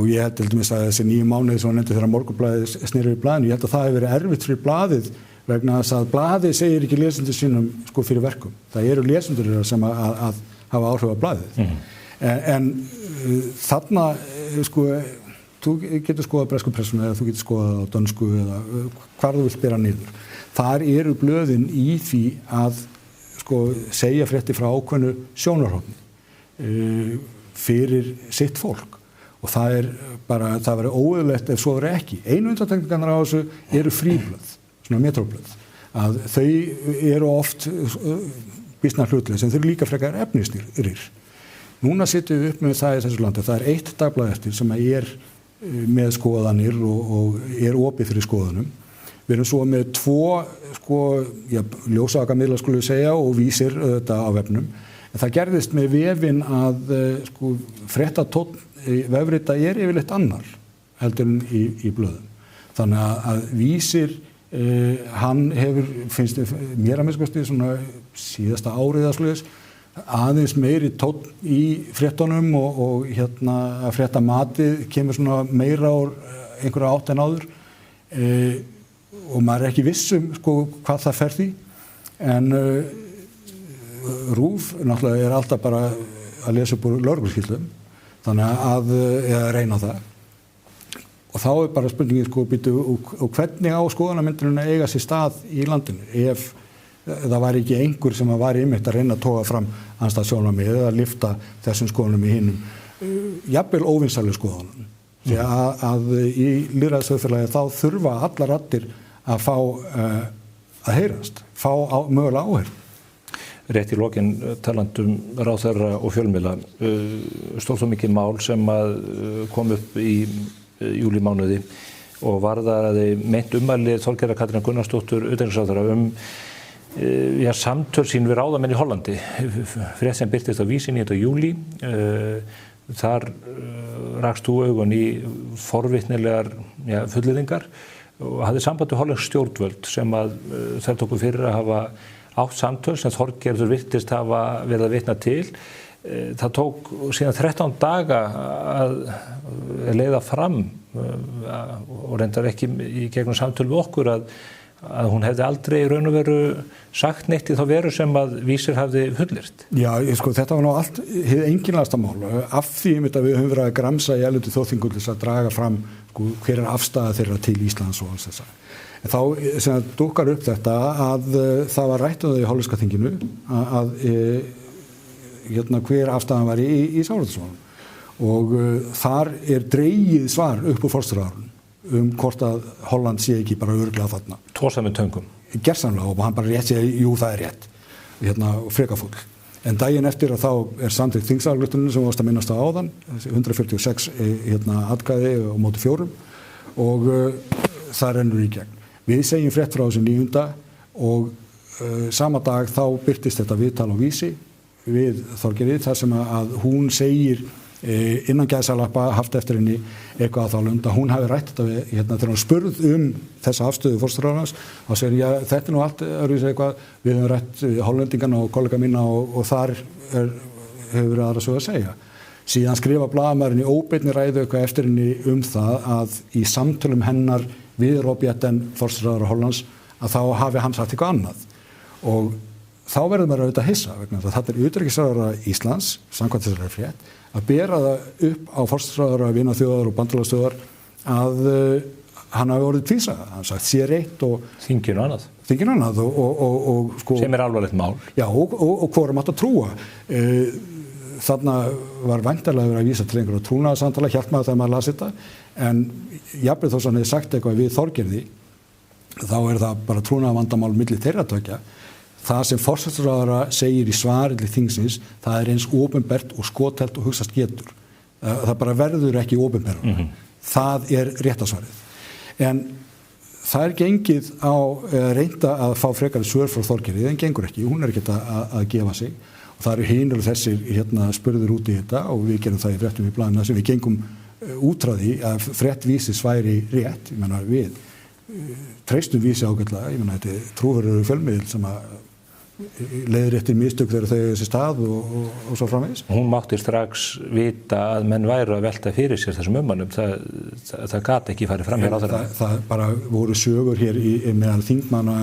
ég held til dæmis að þessi 9 mánuði sem nefndi þegar Morgunblaðið sneri við blaðinu, ég held að það hefur verið erfitt fyrir blaðið vegna þess að blaðið segir ekki lesendur sínum sko fyrir verkum. Það eru lesendur sem að hafa áhrif á blaðið. En þarna sko þú getur skoðað bresku pressuna eða þú getur skoðað á dönsku eða hvar þú vilt bera niður. Þar eru blöðin í því að sko segja fréttir frá ákveðnu sjónarhorni fyrir sitt fólk og það verður óeðlilegt ef svo verður ekki. Einu undantekningarnar á þessu eru fríblöð, svona metróblöð, að þau eru oft býsna hlutlega sem þau eru líka frekar efnisnýrir. Núna sitjum við upp með það í þessu landi, það er 1 dagblað eftir sem er með skoðanir og er opið fyrir skoðunum. Við erum svo með 2 ljósakamiðla skulum við segja og vísir þetta á vefnum. En það gerðist með vefinn að fréttatónn vefrita er yfirleitt annar heldur en í blöðum. Þannig að vísir, hann hefur, finnst mér að minnskosti svona síðasta árið að sluðis, aðeins meiri tónn í fréttunum og að fréttamatið kemur svona meira úr einhverja átt en áður og maður er ekki vissum sko hvað það fer því, en RÚV náttúrulega er alltaf bara að lesa upp úr lögregluskýrslum, þannig að eða reyna það. Og þá er bara spurningin sko og hvernig á skoðanamyndunum að eiga sér stað í landinu ef það var ekki einhver sem var einmitt að reyna að toga fram andstæð sjónarmið eða að lyfta þessum skoðunum í hinum jafnvel óvinsælu skoðunum. Því að í lýðræðisþjóðfélagi þá þurfa allar raddir að fá að heyrast, fá mögulega áheyrn. Rétt í lokin talandum ráðherra og fjölmiðla, stóð svo mikið mál sem að kom upp í júlímánuði og varðaði meint ummæli Þorgerðar Katrínar Gunnarsdóttur utanríkisráðherra samtöl sín við ráðamenn í Hollandi. Frétt sem birtist á Vísi 9. júlí. Þar rakst þú augun í forvitnilegar fullyrðingar og hafði samband við hollensk stjórnvöld sem að þær tóku fyrir að hafa átt samtöl sem Þorgerður virtist hafa verið að vitna til. Það tók síðan 13 daga að leiða fram og reyndar ekki í gegnum samtöl við okkur að hún hefði aldrei í raun og veru sagt neitt í þá veru sem að Vísir hafði fullyrt. Já, sko þetta var nú allt hið einkennilegasta mál af því að við höfum verið að gramsa í erlendu þjóðþingum að draga fram sko, hver er afstaða þeirra til Íslands og alls þessa. Þá sem dúkkar upp þetta að það var rætt í hollenska þinginu að hver afstæðan var í sjávarútvegsmálum og þar er dregið svar upp úr forsætisráðherranum hvort að Holland sé ekki bara örugglega þarna. Tósa með töngum. Gersamlega og hann bara rétt segja, jú það rétt, frekafúll. En daginn eftir að þá samþykkt þingsályktunin sem varst að minnast á áðan, 146 atkvæði á móti 4 og það rennur í gegn. Við segjum frétt frá þessu 9. og sama dag þá birtist þetta viðtal á Vísi við Þorgerði þar sem að hún segir innan gæðsalappa haft eftir henni eitthvað að þá lunda. Hún hafi rætt þetta þegar hún spurð þessa afstöðu forsætisráðherrans og segir, já, þetta nú allt eitthvað, við höfum rætt hollendingana og kollega mína og þar hefur verið aðra sögu að segja. Síðan skrifa blaðamaðurinn í óbeinni ræðu eitthvað eftir henni það að í samtölum hennar við Robjetten, forsætisráðherra Hollands, að þá hafi hann sagt eitthvað annað. Og þá verður maður auðvitað hissa vegna þess að þetta utanríkisráðherra Íslands, samkvæmt þessari frétt, að bera það upp á forsætisráðherra vinaþjóðar og bandalagsþjóðar að hann hafi orðið tvísaga. Hann sagt sér eitt og þinginu annað. Þinginu annað og sko... Sem alvarlegt mál. Já, og hvorum átt að trúa. Þarna var væntanlega verið að vísa til einhverja trúnaðarsamtala, hélt maður þegar maður las þetta, en jafnvel þó sem hann hefði sagt eitthvað við Þorgerði, þá það bara trúnaðarvandamál milli þeirra tveggja. Það sem forsætisráðherra segir í svari til þingsins, það eins opinbert og skothelt og hugsast getur. Það bara verður ekki opinberra. Það réttarsvarið. En það gengið á reynda að fá frekari svör frá Þorgerði, en gengur ekki. Hún ekki að gefa sig. Og það hinir þessir spurður út í þetta og við gerum það í fréttum í blaðinu sem við gengum út frá því að frétt Vísis væri rétt. Ég meina við treystum Vísi ágætlega. Ég meina þetta trúverðugur fjölmiðill sem að leiðir eftir mistök þegar þau þessi stað og svo framvegis. Hún mátti strax vita að menn væru að velta fyrir sér þessum ummælum. Það gat ekki farið fram hér á þeirra. Það bara voru sögur hér meðal þingmanna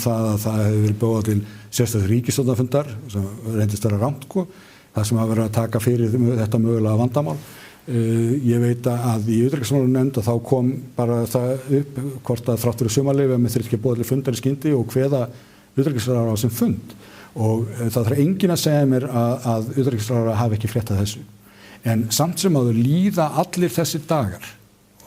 það að það hefði verið boðað til sérstæðs ríkisstjórnarfundar sem reyndist vera rangt, það sem hafa verið að taka fyrir þetta mögulega vandamál. Ég veit að í utanríkismálanefnd þá kom bara það upp hvort að þrátt fyrir sumarleyfi að með þyrfti ekki boðað til fundar í skyndi og hveða utanríkisráðherra á sem fund og það þarf enginn að segja mér að utanríkisráðherra hafi ekki fréttað þessu. En samt sem að þau líða allir þessi dagar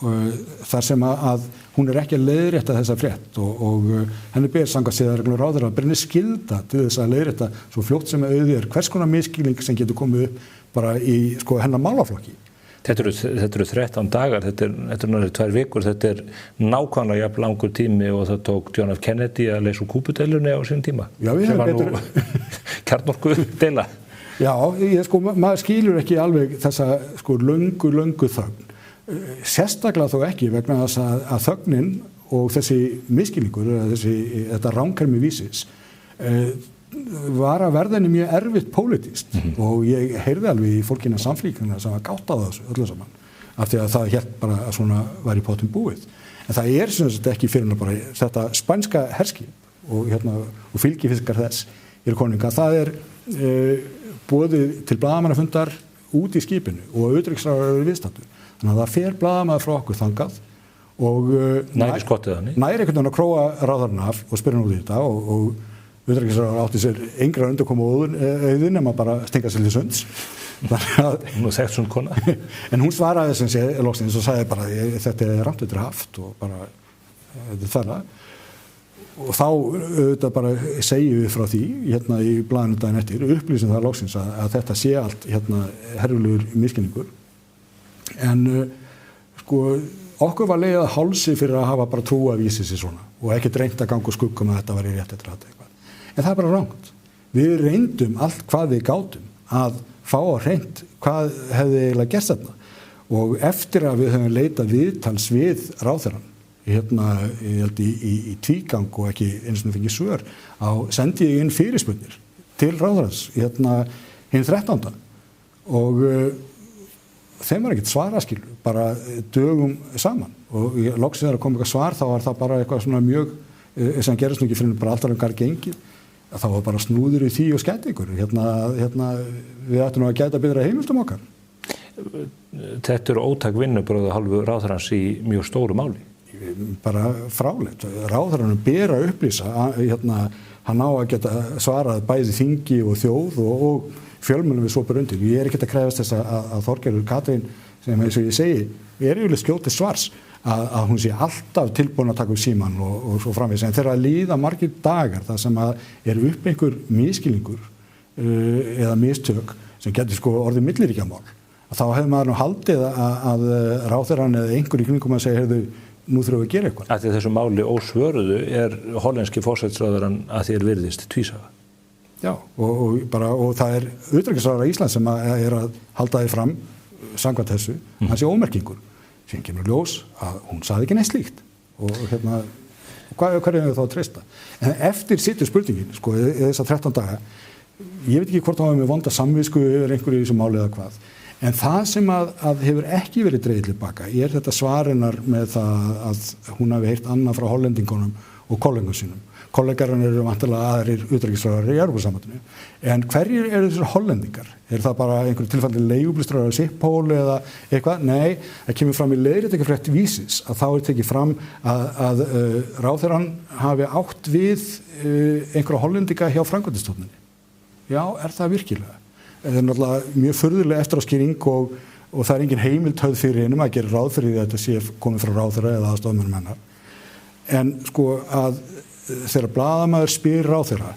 þar sem að hún ekki að leiðrétta þessa frétt og henni ber samkvæmt siðareglur ráðherra að brenni skylda til þess að leiðrétta svo fljótt sem auðvitað hvers konar misskilning sem getur komið upp bara í hennar málaflokki. Þetta eru 13 dagar, þetta er náttúrulega 2 vikur, þetta nákvæmlega jafn langur tími og það tók John F. Kennedy að leysa úr Kúbudeilunni á sínum tíma. Já, sem var nú kjarnorkudeila. Já, maður skilur ekki alveg þessa löngu þögn. Sérstaklega þó ekki vegna þess að þögnin og þessi misskilningur, þetta ranghermi Vísis, var að verða henni mjög erfitt pólitískt og ég heyrði alveg í fólkina samflíkina sem var gátt á þessu öllu saman af því að það hélt bara að svona var í pottum búið. En það sem sagt ekki fyrir bara þetta spænska herskip og fylgifiskar þess koninga, það boðið til blaðamannafundar út í skipinu og utanríkisráðherra eru viðstaddur. Þannig að það fer blaðamaður frá okkur þangað og næri skottið hann. Næri einhvern veginn að króa ráðherrann af og spyrja hann út í þetta og utanríkisráðherra átti sér engra undirkomu auðun nema bara stinga sér til sunds. Nú þekkt svona kona. En hún svaraði sem sé loksins og sagði bara þetta rangt, þetta haft og bara þetta og þá auðvitað bara segjum við frá því í blaðinu daginn eftir upplýsum það loksins að þetta sé allt herrulegur misskilningur. En okkur var leiðið að hálsi fyrir að hafa bara trú að vísi sig svona og ekki reynt að ganga skuggum að þetta var í rétt eftir að eitthvað. En það bara rangt. Við reyndum allt hvað við gátum að fá að reynd hvað hefði eiginlega gerst þarna og eftir að við höfum leitað viðtals við ráðherrann ég held í tvígang og ekki eins og fengið svör sendi ég inn fyrirspurnir til ráðherrans hinn 13. og þeim var ekkert svara bara dögum saman og loksins þegar kom eitthvað svar þá var það bara eitthvað svona mjög sem gerist nú ekki fyrir bara alltaf gar gengið þá var bara snúður í því og skætingur við ættum að gæta betra heimildum okkar. Þetta eru ótak vinnubrögð af hálfu ráðherrans í mjög stóru máli. Bara frálegt. Ráðherranum ber að upplýsa hann á að geta svarað bæði þingi og þjóð og fjölmiðlum við svo bara undir. Ég ekki að krefast þess að Þorgerður Katrín sem eins og ég segi, yfirleitt skjóti svars að hún sé alltaf tilbúin að taka upp síman og svo framvegis, en þegar að líða margir dagar þar sem að er upp einhver miskilningur eða mistök sem getur sko orðið milliríkjamál, þá hefur maður nú haldið að ráðherrann eða einhver í kringum að segja, heyrðu, nú þurfum við að gera eitthvað. Að því þessu máli ósvöruðu hollenski forsætisráðherrann að þér virðist tvísaga. Já, og það er utanríkisráðherra Íslands sem er að halda því fram samkvæmt þessu, hann sé ómerkingur. Síðan kemur ljós að hún sagði ekki neitt slíkt og hverju hefur þá að treysta. En eftir situr spurningin, sko, þessa 13 daga, ég veit ekki hvort það var með vonda samvisku yfir einhverju í þessu máli eða hvað, en það sem að hefur ekki verið dregið til baka er þetta svarinnar með það að hún hafi heyrt annað frá hollendingunum og kollegum sínum. Kollegarinn eru vantilega aðrir utanríkisráðherrar í Evrópusambandinu. En hverjir eru þessir hollendingar? Er það bara einhverju tilfælli leigubílstjórar á Schiphol eða eitthvað? Nei, það kemur fram í leiðréttingarfrétt Vísis að þá er tekið fram að ráðherrann hafi átt við einhverja hollendinga hjá framkvæmdastofnuninni. Já, er það virkilega? Það er náttúrulega mjög furðuleg eftiráskýring og það er engin heimild höfð fyrir einum að gera ráð fyrir því að þetta sé komið frá ráðherra eða aðstofnunum hennar. En sko að þegar blaðamaður spyr ráðherra,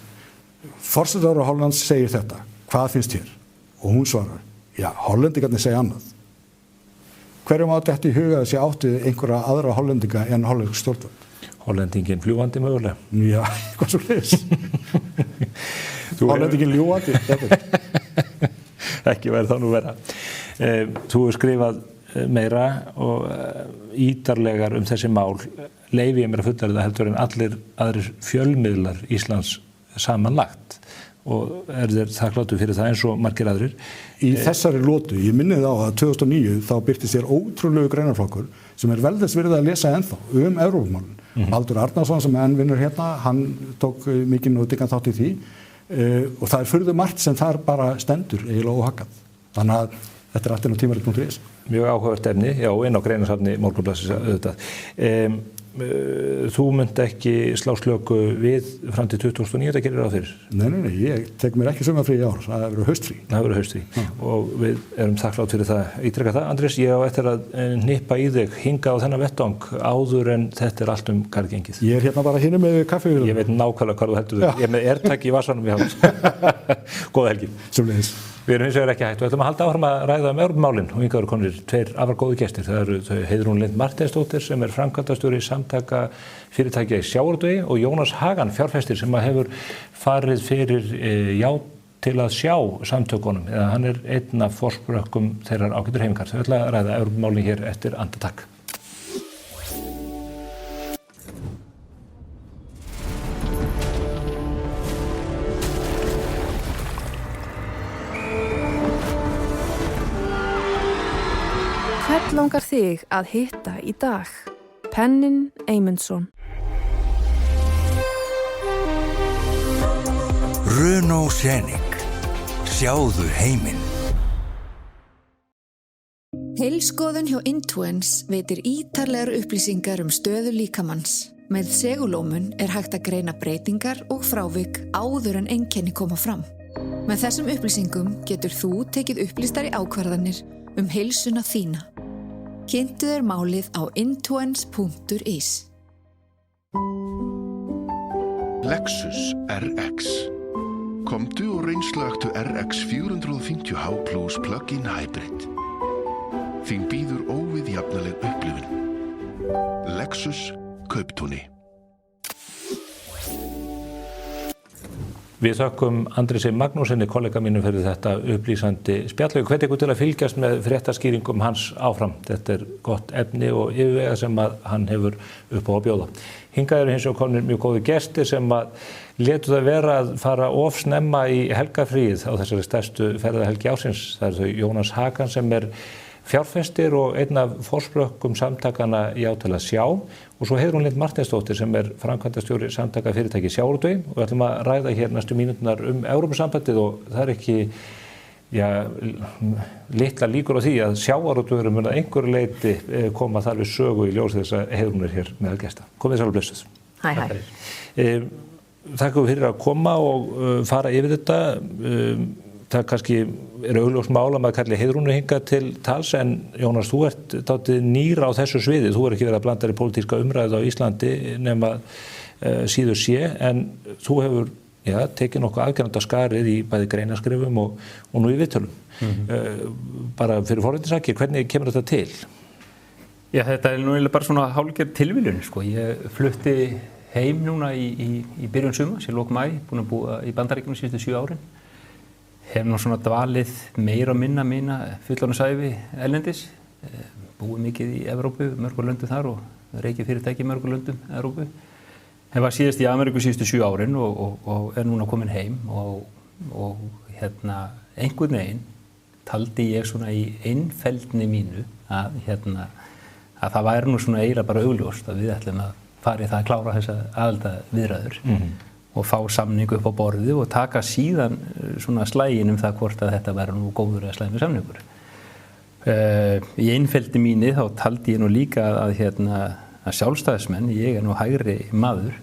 forsætisráðherra Hollands segir þetta, hvað finnst þér? Og hún svarar, já, hollendingarnir segja annað. Hverjum á þetta í huga þessi áttu einhverja aðra hollendinga en hollensk stjórnvöld? Hollendingin fljúgandi mögulega. Já, hvað svo leiðis. Hollendingin ljúgandi. Ekki verið það nú vera. Þú hefur skrifað meira og ítarlegar þessi mál. Leyfi ég mér að fullera það heldur en allir aðrir fjölmiðlar Íslands samanlagt og þér þakkláttur fyrir það eins og margir aðrir. Í þessari lotu, ég minni þá að 2009 þá birtist þér ótrúlegu greinarflokkur sem er vel þess virðið að lesa ennþá Evrópumálin. Baldur Arnarsson sem enn vinnur hérna, hann tók mikinn og diggan þátt í því og það er furðu margt sem þar bara stendur eiginlega óhaggað. Þannig að þetta er alltaf tímarit.is. Mjög áhugavert efni, já, inn á greinasafni Morgunblaðsins auðvitað. Þú munt ekki slá slöku við fram til 2009, þetta gerir ráð fyrir? Nei, ég tek mér ekki sumarfrí í ár, það verður haustfrí. Það verður haustfrí og við erum þakklátt fyrir það. Ítreka það, Andrés, ég á eftir að hnippa í þig, hinga á þennan vettvang áður en þetta er allt garðgengið. Ég er hérna bara hinum með kaffi. Ég veit nákvæmlega hvað þú heldur þig. Ég er með AirTag í vasanum í hálf. Góða helgi. Sömuleiðis. Við erum hins vegar ekki hægt og ætlum að halda áfram að ræða Evrópumálin og hingað eru komnir tveir afar góðu gestir. Það eru þau Heiðrún Lind Marteinsdóttir sem er framkvæmdastjóri samtaka fyrirtækja í sjávarútvegi og Jónas Hagan, fjárfestir sem hefur farið fyrir já til að sjá samtökunum eða hann er einn af forsprökkum þeirrar ágætur hreyfingar. Þau ætla að ræða Evrópumálin hér eftir andartak. Hvern langar þig að hitta í dag? Pennin Eymundsson. Renault Scenic. Sjáðu heiminn. Heilskoðun hjá Intuens veitir ítarlegar upplýsingar stöðu líkamanns. Með segulómun er hægt að greina breytingar og frávik áður en einkenni koma fram. Með þessum upplýsingum getur þú tekið upplýstari ákvarðanir heilsuna þína. Kynntu þér málið á intuens.is. Lexus RX. Komdu og reynslögtu RX 450h Plus Plug-in Hybrid. Þín býður óviðjafnaleg upplifun. Lexus Kauptúni. Við þökkum Andrési Magnúsinni, kollega mínum, fyrir þetta upplýsandi spjallaugu. Hvet ykkur til að fylgjast með fréttaskýringum hans áfram. Þetta er gott efni og yfirvega sem að hann hefur upp á að bjóða. Hingað eru hins vegar komnir mjög góði gestir sem að létu það vera að fara of snemma í helgafríið á þessari stærstu ferðahelgi ársins. Það eru þau Jónas Hagan sem er fjárfestir og einn af forsprökkum samtakana Já til að sjá og svo Heiðrún Lind Marteinsdóttir sem er framkvæmdastjóri samtaka fyrirtæki sjávarútvegi og við ætlum að ræða hér næstu mínúturnar Evrópusambandið og það er ekki litla líkur á því að sjávarútvegurum mun að einhverju leyti koma þar við sögu í ljós þess að Heiðrún er hér meðal gesta. Komið sæl og blessuð. Hæ. Þakka fyrir að koma og fara yfir þetta. það kannski augljóst mál að maður kalli Heiðrúnu hingað til tals en Jónas, þú ert dálítið nýr á þessu sviði, þú er ekki verið að blanda í pólitíska umræðu á Íslandi nema síður sé, en þú hefur tekið nokkuð afgerandi skarið í bæði greinaskrifum og nú í viðtölum. Bara fyrir forvitnisakir, hvernig kemur þetta til? Já, þetta nú bara svona hálfgerð tilviljun, sko. Ég flutti heim núna í byrjun sumars, í lok maí, búin að búa í Bandaríkjunum síðustu 7 árin. Hef nú svona dvalið meira og minna mína fullorðinsævi erlendis, búið mikið í Evrópu, mörgum löndum þar og reikið fyrirtæki í mörgum löndum Evrópu. Hef var síðast í Ameríku síðustu 7 árin og núna komin heim og einhvern veginn taldi ég svona í einfeldni mínu að það væri nú svona eiginlega bara augljóst að við ætlum að fara í það að klára þessa aðildarviðræður og fá samning upp á borðið og taka síðan svona slægin það hvort að þetta væri nú góður eða slæmur samningur. Í einfeldni mínu þá taldi ég nú líka að sjálfstæðismenn, ég nú hægri maður,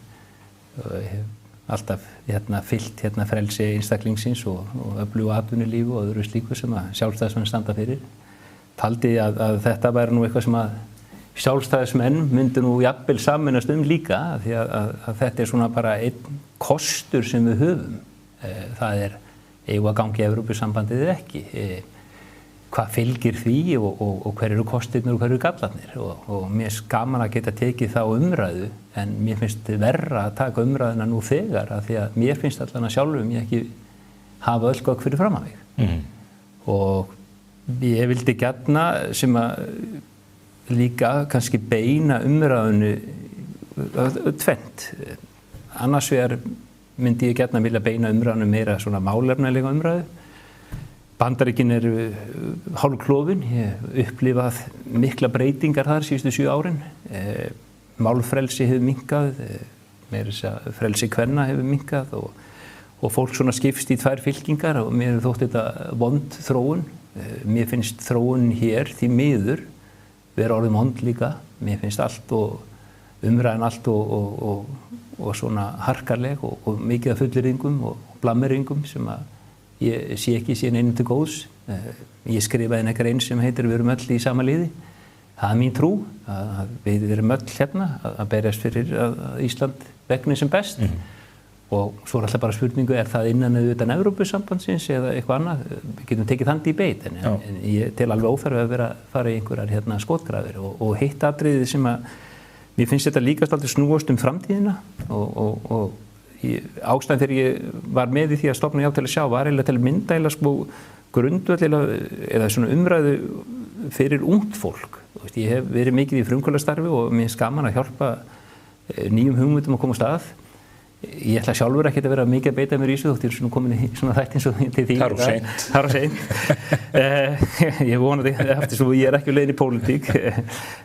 hef alltaf fylgt frelsi einstaklingsins og öflugu atvinnulífi og öðru slíku sem að sjálfstæðismenn standa fyrir. Taldi að þetta væri nú eitthvað sem að sjálfstæðismenn myndi nú jafnvel sameinast líka því að þetta svona bara einn kostur sem við höfum. Það eigum að gangi í Evrópusambandið eða ekki. Hvað fylgir því og hver eru kostirnir og hver eru gallarnir og mér finnst gaman að geta tekið þá umræðu en mér finnst verra að taka umræðuna nú þegar af því að mér finnst allan að sjálfum ég ekki hafa öll gögn fyrir fram að mig og ég vildi gjarna sem að líka kannski beina umræðunu tvennt. Annars vegar myndi ég gjarna vilja beina umræðunu meira svona málefnalega umræðu. Bandaríkin eru hálfklofin, ég upplifað mikla breytingar þar síðustu 7 árin. Málfrelsi hefur minnkað, meira þess að frelsi kvenna hefur minnkað og fólk svona skipst í 2 fylkingar og mér þótt þetta vond þróun. Mér finnst þróunin hér því miður vera orðið vond líka. Mér finnst allt og umræðan allt og svona harkarleg og mikið af fullyrðingum og blammeringum sem að ég sé ekki síðan einum til góðs. Ég skrifaði eina grein sem heitir Við erum öll í sama liði. Það mín trú að við erum öll hérna að berjast fyrir að Ísland vegni sem best. Og svo alltaf bara spurningu, það innan eða utan Evrópusambandsins eða eitthvað annað? Við getum tekið þann debate en ég tel alveg óþarfi að fara í einhverjar skotgrafir og hitt atriðið sem að mér finnst þetta líkast aldrei snúast framtíðina og ástæðan þegar ég var með í því að stofna Já til að sjá var eiginlega til að mynda grundvöll eða svona umræðu fyrir ungt fólk. Ég hef verið mikið í frumkvöðlastarfi og mér finnst gaman að hjálpa nýjum hugmyndum að koma á stað. Ég ætla sjálfur ekki að vera mikið að beita mér í þessu þótt ég svona komin í svona þætt eins og til því. Það er seint. Ég vona því eftir svo ég ekki á leiðin í pólitík.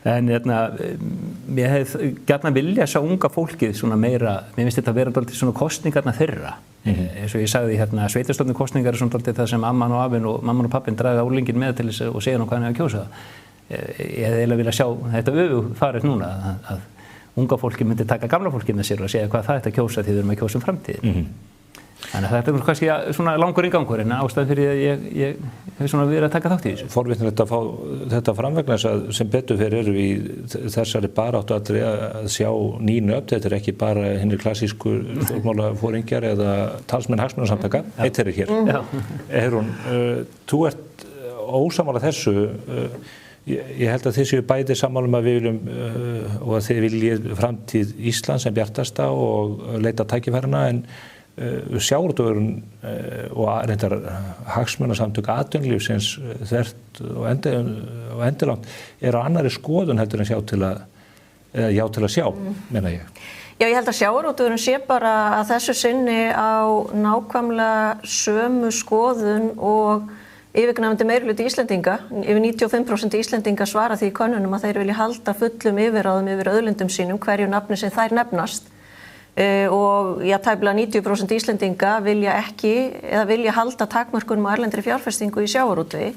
En mér hef gjarnan vilja sjá unga fólkið svona meira, mér finnst þetta að vera dálítið svona kosningarna þeirra. Eins og ég sagði sveitarstjórnar kosningar er svona dálítið það sem amman og afinn og mamman og pappin draga úrlingin með til þess og segja hann hvað hann er að kjósa. Ég hefði eiginlega vilja sjá þetta farið núna að unga fólki myndi taka gamla fólki með sér og segja hvað það ætti að kjósa því við erum að kjósa framtíðin. Þannig að þetta er kannski svona langur inngangur en ástæðan fyrir að ég hef svona verið að taka þátt í þessu. Forvitnilegt að fá þetta fram vegna þess að sem betur fyrir eru í þessari baráttu allri að sjá ný nöfn. Þetta er ekki bara hinir klassísku stjórnmálaforingjar eða talsmenn hagsmunasamtaka. Eitt er hér. Heiðrún, þú ert ósammála þessu. Ég held að þið séu bæði sammála að við viljum og að þið viljið framtíð Íslands sem bjartasta og leita tækifærana en sjávarútvegurinn og reyndar hagsmunasamtök atvinnulífsins þvert og endilangt á annarri skoðun heldur en Já til að sjá, meina ég. Já, ég held að sjávarútvegurinn sé bara að þessu sinni á nákvæmlega sömu skoðun og yfirgnæfandi meirihluti Íslendinga, yfir 95% Íslendinga svara því í könnunum að þeir vilja halda fullum yfirráðum yfir auðlindum sínum hverju nafni sem þær nefnast og tæplega 90% Íslendinga vilja ekki eða vilja halda takmörkunum á erlendri fjárfestingu í sjávarútvegi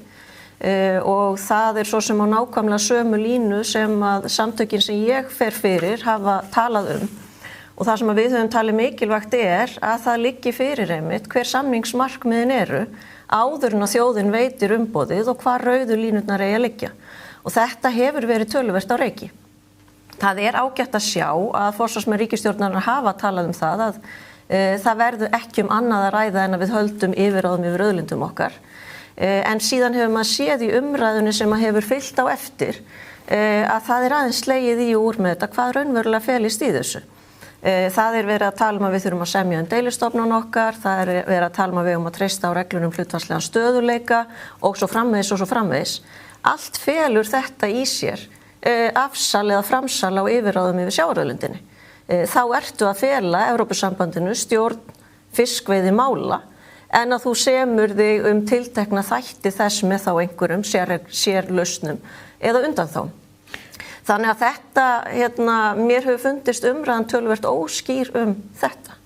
og það er svo sem á nákvæmlega sömu línu sem að samtökin sem ég fer fyrir hafa talað Og það sem við höfum talið mikilvægt að það liggi fyrir einmitt hver samningsmarkmiðin eru áður en að þjóðin veitir umboðið og hvar rauðu línurnar eigi að liggja. Og þetta hefur verið töluvert á reiki. Það ágætt að sjá að forsvarsmenn ríkisstjórnarinnar hafa talað það að það verður ekki annað að ræða en að við höldum yfirráðum yfir auðlindum okkar. En síðan hefur maður séð í umræðunni sem maður hefur fylgt á eftir að það aðeins slegið í úr með þetta hvað raunverulega felist í þessu. Það verið að tala að við þurfum að semja deilistofnun okkar, það verið að tala við að treysta á reglunum hlutfallslegan stöðuleika og svo framvegis. Allt felur þetta í sér afsal eða framsal á yfirráðum yfir sjávarauðlindinni. Þá ertu að fela Evrópusambandinu stjórn fiskveiði mála en að þú semur þig tiltekna þætti þess með þá einhverjum sérlausnum eða undanþáum. Þannig að þetta, mér hefur fundist umræðan töluvert óskýr þetta.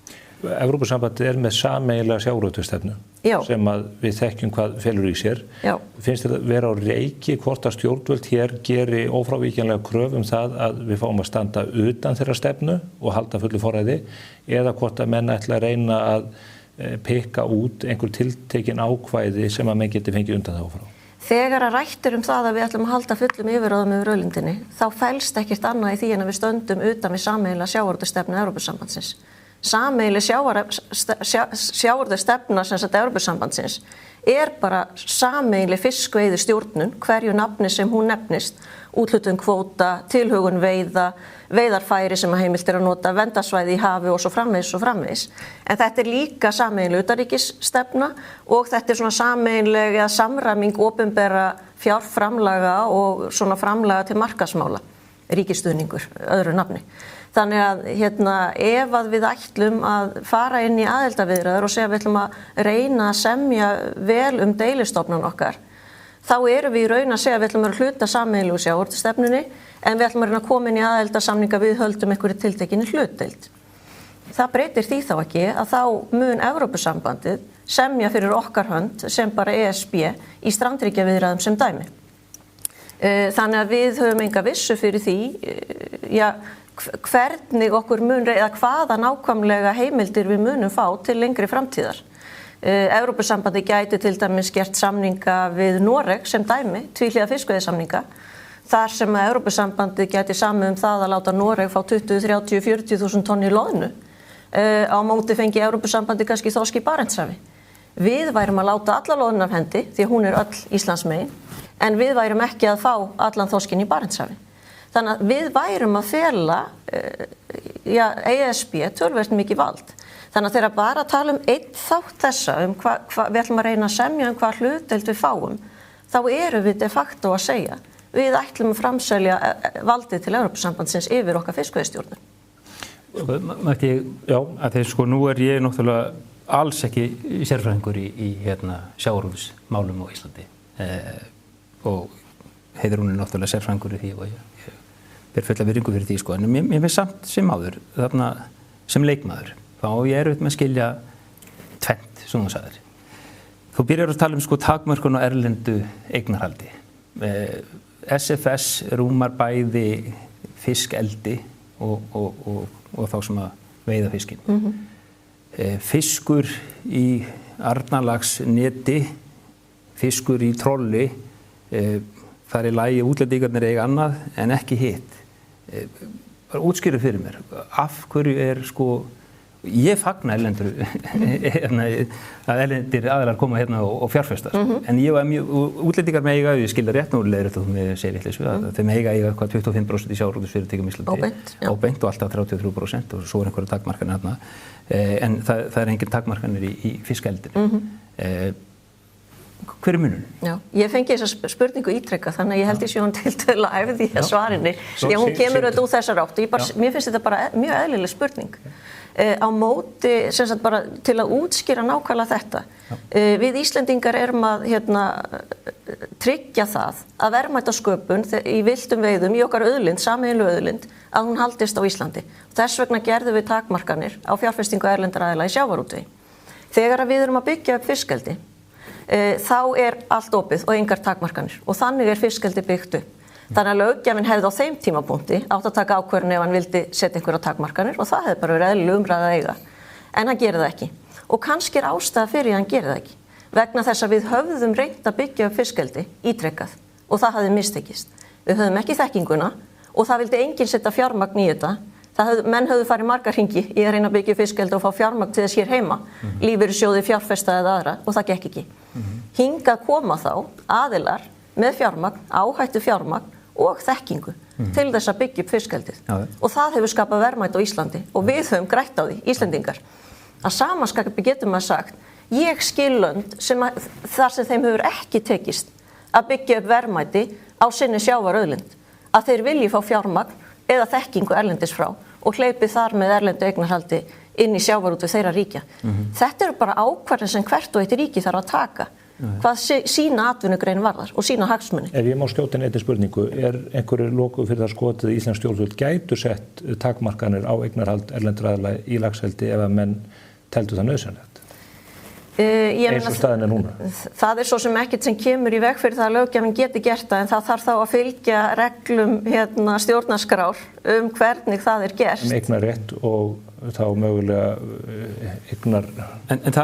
Evrópusambandið með sameiginlega sjávarútvegsstefnu sem að við þekkjum hvað felur í sér. Já. Finnst þér að vera á reiki hvort að stjórnvöld hér geri ófrávíkjanlega kröf það að við fáum að standa utan þeirra stefnu og halda fullu forræði eða hvort að menn ætla að reyna að pikka út einhver tiltekin ákvæði sem að menn geti fengið undan þá frá? Þegar að rættir það að við ætlum að halda fullum yfirráðum yfir auðlindinni, þá felst ekkert annað í því en að við stöndum utan við sameiginlega sjávarútvegsstefnu Evrópusambandsins. Sameiginleg sjávarútvegsstefna sem sagt Evrópusambandsins bara sameiginleg fiskveiði stjórnun, hverju nafni sem hún nefnist, úthlutun kvóta, tilhögun veiða, veiðarfæri sem heimilt að nota, verndarsvæði í hafi og svo framvegis. En þetta líka sameiginleg utanríkisstefna og þetta svona sameiginleg samræming opinberra fjárframlaga og svona framlaga til markaðsmála, ríkisstuðningur, öðru nafni. Þannig að ef að við ætlum að fara inn í aðildarviðræður og segja að við ætlum að reyna að semja vel deilistofnun okkar, þá erum við í raun að segja að við ætlum að hluta sameiginlegu sjávarútvegsstefnunni en við ætlum að reyna að koma inn í aðildarsamninga við höldum einhverju tiltekinni hlutdeild. Það breytir því þá ekki að þá mun Evrópusambandið semja fyrir okkar hönd sem bara ESB í strandríkjaviðræðum sem dæmi. Þannig að við höfum enga vissu fyrir því, hvernig okkur eða hvaða nákvæmlega heimildir við munum fá til lengri framtíðar. Evrópusambandi gæti til dæmis gert samninga við Noreg sem dæmi, tvíhliða fiskveiðisamninga, þar sem að Evrópusambandi gæti samið það að láta Noreg fá 20, 30, 40.000 tonn í loðnu. Á móti fengi Evrópusambandi kannski þorsk í Barentshafi. Við værum að láta alla loðuna af hendi, því hún öll Íslandsmegin, en við værum ekki að fá allan þorskin í Barentshafi. Þannig að við værum að fela ESB töluvert mikið vald. Þannig að þegar bara tala einn þátt þessa við ætlum að reyna að semja hvað hlutdeild við fáum, þá erum við de facto að segja við ætlum að framselja valdið til Evrópusambandsins yfir okkar fiskveiðistjórnun. Mætti að þeir nú ég náttúrulega alls ekki sérfræðingur í sjávarútvegsmálum á Íslandi og Heiðrún náttúrulega sérfræðingur í því og ég ber fulla virðingu fyrir því en mér finnst samt sem áður þarna sem leikmaður þá ég erfitt með að skilja tvennt sem þú sagðir. Þú byrjar að tala takmörkun og erlendu eignarhaldi. SFS rúmar bæði fiskeldi og þá sem að veiða fiskinn. Fiskur í arnarlagsneti, fiskur í trolli, það í lagi útlendingarnir eiga annað en ekki hitt. Útskýrðu fyrir mér, af hverju ég fagna erlendir aðilar koma hérna og fjárfesta, en ég var útlendingar með eiga, ég skilda rétt núlega þú með segir vitleysu, að þeim eiga 25% í sjávarútvegsfyrirtækjum í Íslandi, óbeint og alltaf 33% og svo einhverja takmarkanir hérna, en það engin takmarkanir í fiskeldinu. Hver munurinn? Já, ég fengi þessa spurningu ítrekka þannig að ég held ég sé hún til að æfði í svarinni. Hún kemur úr þessar átt og mér finnst þetta bara mjög eðlileg spurning. Á móti, sem sagt bara til að útskýra nákvæmlega þetta. Við Íslendingar erum að tryggja það að verðmætasköpun í villtum veiðum í okkar auðlind, sameiginlegu auðlind, að hún haldist á Íslandi. Þess vegna gerðum við takmarkanir á fjárfestingu erlendra aðila í sjávarútvegi. Þegar við erum að byggja upp fiskeldi, þá allt opið og engar takmarkanir og þannig fiskeldi byggt upp. Þannig að löggjafinn hefði á þeim tímapunkti átt að taka ákvörðun ef hann vildi setja einhverja takmarkanir og það hefði bara verið eðlileg umræða að eiga. En hann gerir það ekki. Og kannski ástæða fyrir hann gerir það ekki. Vegna þess að við höfðum reynt að byggja upp fiskeldi ítrekkað og það hafði mistekist. Við höfðum ekki þekkinguna og það vildi enginn setja fjármagn í þetta. Menn höfðu farið margar hringi í að reyna að byggja upp fiskeldi og fá fjármagn til þess hér heima. Lífeyrissjóði, fjárfesta eða aðra og það gekk ekki. Hingað koma þá aðilar með fjármagn, áhættu fjármagn og þekkingu til þess að byggja upp fiskeldið. Og það hefur skapað verðmæti á Íslandi og við höfum grætt á því, Íslendingar. Að samaskapi getum maður sagt, ég skil lönd þar sem þeim hefur ekki tekist að byggja upp verðmæti á sinni sjávarauðlind. Að þeir vilji fá fjármagn eða þekkingu erlendis frá og hleypi þar með erlendu eignarhaldi inn í sjávarútveg þeirra ríkja. Þetta eru bara ákvarðanir sem hvert og eitt ríki þarf að taka. Hvað sína atvinnugrein varðar og sína hagsmuni. Ef ég má skjóta inn einni spurningu, einhverju lokuð fyrir það skotið að Íslensk stjórnvöld gætu sett takmarkanir á eignarhald erlendur aðila í laxeldi ef að menn teldu það nauðsynlegt? Eins og staðin núna? Það svo sem ekkert sem kemur í veg fyrir það að löggjafinn geti gert það en það þarf þá að fylgja reglum stjórnarskrár hvernig það gert. Eignarrétt og þá mögulega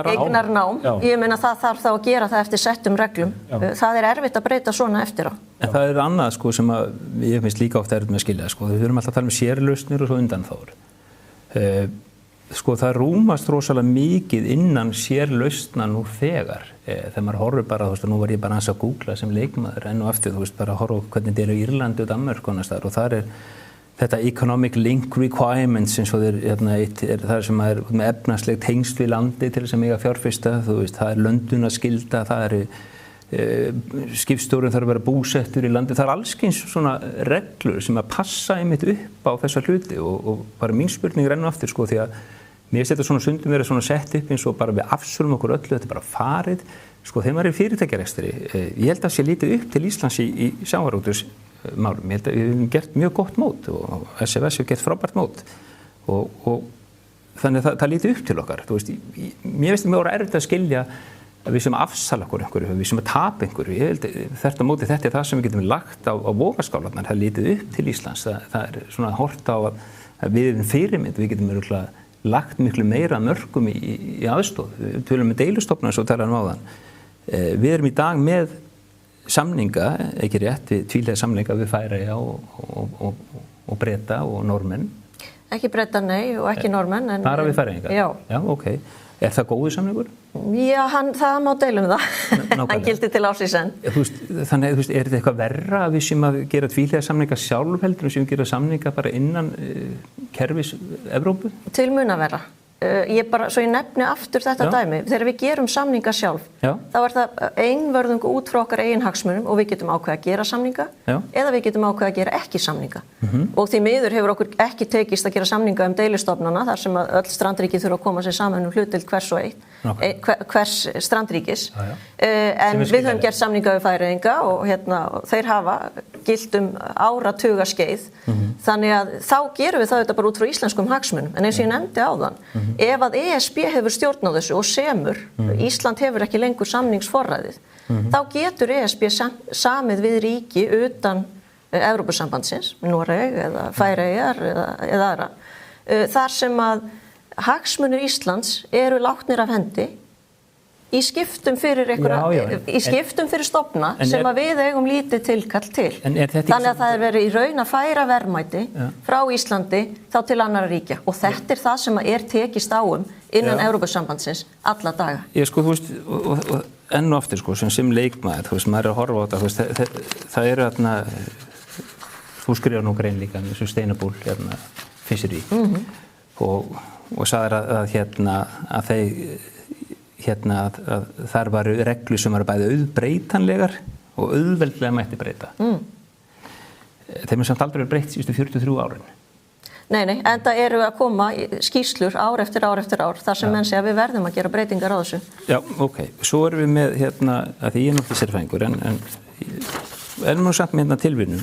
eignarnám. Ég meina það þarf þá að gera það eftir settum reglum. Það erfitt að breyta svona eftir á. En það annað sem ég finnst líka oft erfitt með að skilja. Við höfum alltaf að tala sérlausnir og svo undanþágur. Það rúmast rosalega mikið innan sérlausna nú þegar. Þegar maður horfir bara, nú var ég bara aðeins að googla sem leikmaður enn og aftur, bara að horfa hvernig þetta í Írlandi og Danmörku og þar þetta economic link requirements eins og það sem er með efnahagsleg tengsl við landi til þess að mega fjárfesta, það löndunarskylda, það skipstjórinn þarf að vera búsettur í landi, það allskyns svona reglur sem að passa einmitt upp á þessa hluti og bara mín spurning enn og aftur því að mér finnst þetta svona stundum verið svona sett upp eins og bara við afsölum okkur öllu, þetta bara farið, þegar maður fyrirtækjarekstri, ég held að sé lítið upp til Íslands í sjávarútvegsmálum, ég held að við hefum gert mjög gott mót og SFS hefur gert frábært mót og þannig að það lítið upp til okkar, mér finnst þetta erfitt að skilja að við sem afsala okkur einhverju, við sem að tapa einhverju, ég held þetta móti þetta það sem við getum lagt á vogaskálarnar, það lítið upp til Íslands, það svona hort á að við erum fyrirmynd, við getum lagt miklu meira mörkum í aðstoð, við tölum með deilustofna eins og talaðum áðan. Við erum í dag með samninga, ekki rétt, við tvíhliða samninga við Færeyja og Breta og Norðmenn. Ekki Breta, nei, og ekki Norðmenn. Bara við Færeyingar? Já, ok. Er það góður samningur? Já, það má deilum það. Hann gildi til ársins enn. Þannig, er þetta eitthvað verra að við sem að gera tvíhliða samninga sjálf heldur og sem gera samninga bara innan kerfis Evrópu? Til mun að vera. Svo ég nefni aftur þetta dæmi, þegar við gerum samninga sjálf, þá það einvörðungu út frá okkar eigin hagsmunum og við getum ákveða að gera samninga eða við getum ákveða að gera ekki samninga. Og því miður hefur okkur ekki tekist að gera samninga deilistofnana þar sem að öll strandríki þurfa að koma sér saman hlutdeild hvers strandríkis. En við höfum gert samninga við Færeyinga og þeir hafa gilt áratuga skeið. Þannig að þá gerum við það bara út frá íslenskum hagsmunum. En eins og ég nefndi áðan, ef að ESB hefur stjórn á þessu og semur, Ísland hefur ekki lengur samningsforræðið, þá getur ESB samið við ríki utan Evrópusambandsins, Noreg eða Færeyjar eða aðra, þar sem að hagsmunir Íslands eru látnir af hendi í skiptum fyrir stofna sem að við eigum lítið tilkall til. Þannig að það verið í raun að færa verðmæti frá Íslandi þá til annarra ríkja og þetta það sem að tekist á innan Evrópusambandsins alla daga. Og enn og aftur sem leikmaður, maður að horfa á þetta, það eru þú skrifar nú grein líka með sustainable fishery og sagðir að að þar varu reglur sem varu bæði auðbreytanlegar og auðveldlega mætti breyta. Þeim samt aldrei verið breytt síðustu 43 árin. Nei, en það eru að koma skýrslur ár eftir ár þar sem menn segja að við verðum að gera breytingar á þessu. Já, ok. Svo erum við með að því ég náttúrulega sérfræðingur en erum nú samt með tilvinnum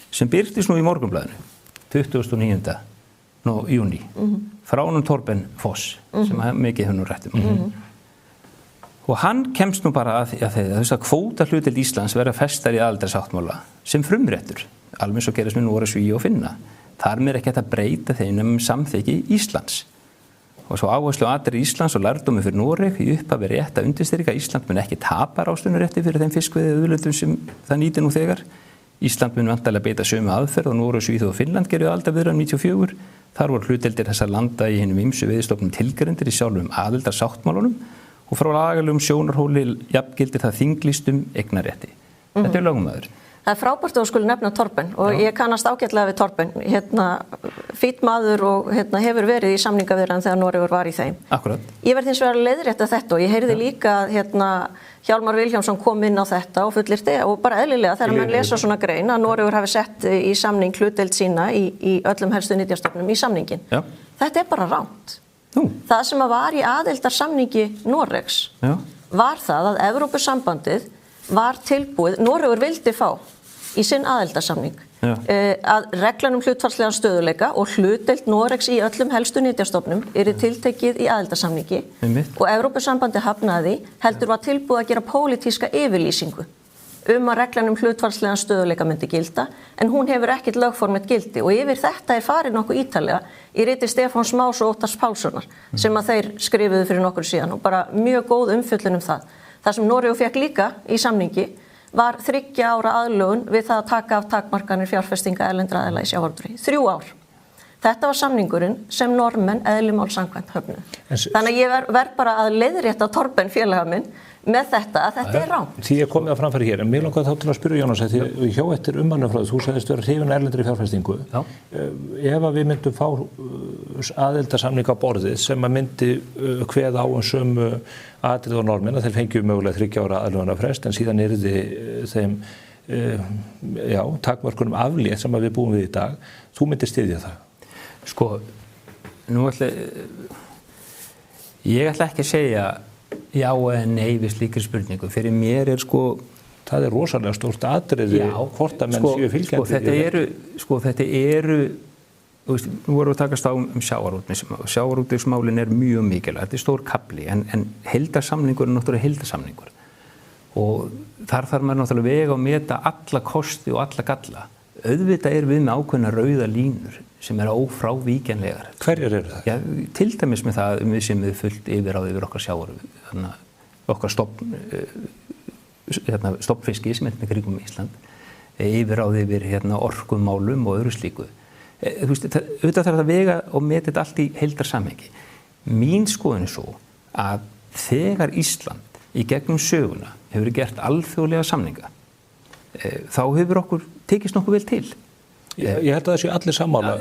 sem birtist nú í Morgunblaðinu 29. júní frá honum Torben Foss sem mikið hefur nú rætt Og hann kemst nú bara að kvótahlutdeild Íslands verða festar í aðildarsáttmála sem frumréttur alveg eins og gerist með Noreg, Svíþjóð og Finna. Þar með ekki hægt að breyta þeim um samþykki Íslands. Og svo áherslu atriði Íslands og lærdómi fyrir Noreg í upphafi rétt að undirstrika að Ísland mun ekki tapa ráðstöfunarrétti fyrir þeim fiskveiðiauðlindum sem það nýtir nú þegar. Ísland mun vantarlega beita sömu aðferð og Noreg, Svíþjóð og Finnland gerðu aldarviðræðum 94. Þar voru hlutdeildir þessar landa í hinum ýmsu veiðistofnum tilgreindir í sjálfum aðildarsáttmálunum og frá lagalegum sjónarhóli jafngildir það þinglýstum eignarrétti. Þetta er lögmaður. Það er frábært að skuli nefna Torben og ég kannast ágætlega við Torben. Fínn maður og hefur verið í samningaviðræðum þegar Noregur var í þeim. Akkurat. Ég verð hins vegar að leiðrétta þetta og ég heyrði líka að Hjálmar Vilhjálmsson kom inn á þetta og fullyrti og bara eðlilega þegar menn lesa svona grein að Noregur hafi sett í samning hlutdeild sína í öllum helstu nytjastofnum í samningin. Já. Þetta er bara rangt. Það sem var í aðildarsamningi Noregs var það að Evrópusambandið var tilbúið, Noregur vildi fá í sinn aðildarsamning að reglan hlutfallslegan stöðuleika og hlutdeild Noregs í öllum helstu nytjastofnum tiltekið í aðildarsamningi og Evrópusambandi hafnaði heldur var tilbúið að gera pólitíska yfirlýsingu að reglan hlutfallslegan stöðuleika myndi gilda en hún hefur ekkert lögformið gildi og yfir þetta farið nokkuð ítarlega í riti Stefáns Más og Óttars Pálssonar sem að þeir skrifuðu fyrir nokkur síðan og bara mjög góð umfjöllun það. Það sem Noregur fékk líka í samningi var 3 ára aðlögun við það að taka af takmarkanir fjárfestinga erlendra aðila í sjávarútvegi. 3 ár. Þetta var samningurinn sem Norðmenn eðli máls samkvæmt höfnuðu. Þannig að ég verð bara að leiðrétta Torben félaga minn með þetta að þetta er rangt. Því ég komið að framfæri hér, en mér langaði þá til að spyrja Jónas að því hjá eftir ummannafræðu, þú sagðist vera hrifin erlendri fjárfestingu. Ef að við myndum fá aðildarsamning á borðið sem að myndi kveða á sömu atrið og Norðmenn að þeir fengju mögulega 3 ára aðlögunarfrest en síðan yrði þeim takmörkunum aflétt sem að við búum við í dag, þú myndir styðja það? Sko, nú ég ætla ekki að segja já eða nei við slíkri spurningu. Fyrir mér sko það er rosalega stórt atriði hvort að menn séu fylgjandi. Þetta eru nú vorum við að takast á sjávarútvegsmálin er mjög mikilvægt. Þetta er stór kafli en heildarsamningur er náttúrulega heildarsamningur. Og þar þarf maður náttúrulega vega og meta alla kosti og alla galla. Auðvitað er við með ákveðna rauða línur sem ófrávíkjanlegar. Hverjar eru það? Já, til dæmis með það við sem við fullt yfirráð yfir okkar okkar stofnfiski sem með kringum Ísland, yfirráð yfir orkumálum og öðru slíku. Auðvitað þarf að vega og meta þetta allt í heildarsamhengi. Mín skoðun er svo að þegar Ísland í gegnum söguna hefur gert alþjóðlega samninga, þá hefur okkur tekist nokkuð vel til. Ég held að það séu allir sammála,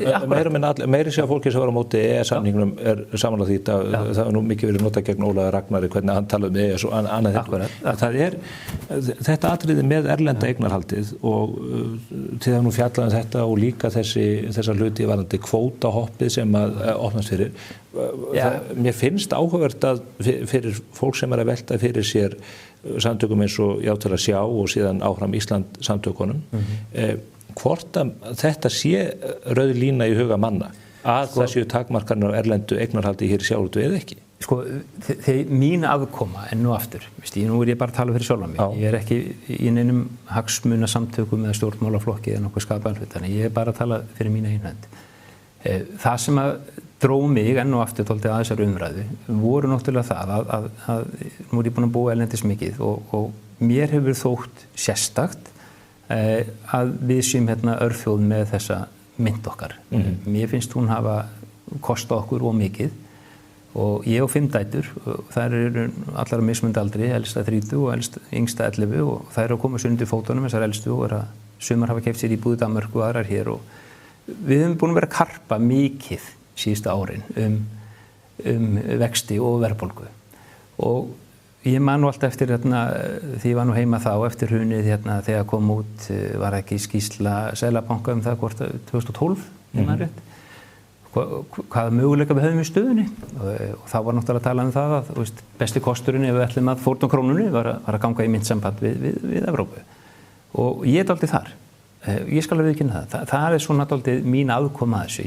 meiri sé að fólki sem var á móti EES-samningnum er sammála því að það er nú mikið verið notað gegn Ólafi Ragnari hvernig hann talaði með EES og annað þetta atriði með erlenda eignarhaldið og til það nú fjallaði þetta og líka þessa hluti varðandi kvótahoppið sem að opnast fyrir. Mér finnst áhugavert að fyrir fólk sem er að velta fyrir sér samtökum eins og Já til að sjá og síðan áfram Ísland samtökunum hvort að þetta sé rauð lína í huga manna að það séu takmarkanir á erlendu eignarhaldi hér í sjávarútvegi eða ekki? Sko, mín aðkoma enn og aftur, nú er ég bara að tala fyrir sjálfan mig, ég er ekki í neinum hagsmunasamtökum eða stjórnmálaflokki eða nokkuð skapaðan hlut, þannig ég er bara að tala fyrir mína einhend. Það sem að dró mig enn og aftur tóltið að þessar umræðu voru náttúrulega það að nú er ég búin að búa erlendis mikið og mér hefur þótt sérstakt að við séum örþjóð með þessa mynt okkar. Mér finnst hún hafa kostað okkur og mikið og ég og 5 dætur, þær eru allar á mismunandi aldri, elsta 30 og yngsta 11 og þær eru að koma sér undir fótunum þessar elstu og sumar hafa keypt sér íbúð í Danmörku og aðrar hér og við höfum búin að vera að karpa mikið síðustu árin um vexti og verðbólgu og ég man nú alltaf eftir því ég var nú heima þá eftir hrunið þegar kom út var ekki skýrsla Seðlabanka það hvort 2012 rétt, hvaða möguleika við höfum í stöðunni og þá var náttúrulega að tala um það að besti kosturinn ef við ætlum að fórna krónunni var að ganga í myntsamband við Evrópu og ég er dálítið þar. Ég skal alveg viðurkenna það er svona dálítið mín aðkoma að þessu.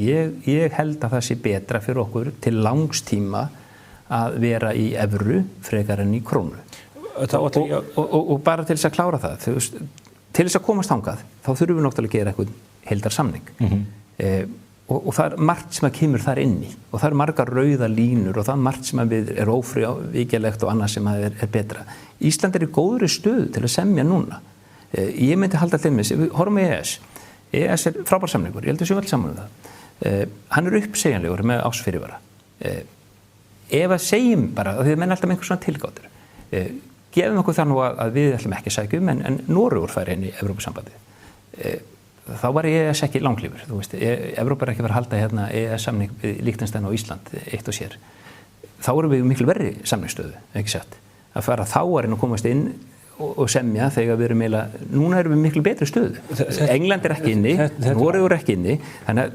Ég held að það sé betra fyrir okkur til langs tíma að vera í evru frekar en í krónu og bara til þess að klára það til þess að komast þangað, þá þurfum við náttúrulega að gera eitthvað heildarsamning. Og það margt sem að kemur þar inni og það margar rauða línur og það margt sem að við ófrávíkjanlegt og annað sem að er betra. Ísland í góðri stöðu til að semja núna. Ég myndi halda til með, við horfum í EES. EES frábær samningur, ég heldur sér vel saman það. Hann uppsegjanlegur með ársfyrirvara. Ef að segjum bara, því að menn alltaf með einhver svona tilgátur, gefum okkur þannig að við ætlum ekki að sækja en Noregur fær inn í Evrópusambandið. Þá var EES ekki langlífur, þú veist, Evrópa ekki verið að halda hérna EES-samning við Liechtenstein og Ísland eitt og sér. Þá erum við miklu verri samningsstöðu, ekki satt. Að fara þá að reyna að komast inn og semja þegar við erum núna erum við miklu betri stöðu. England ekki inni, Noregur ekki inni, þannig að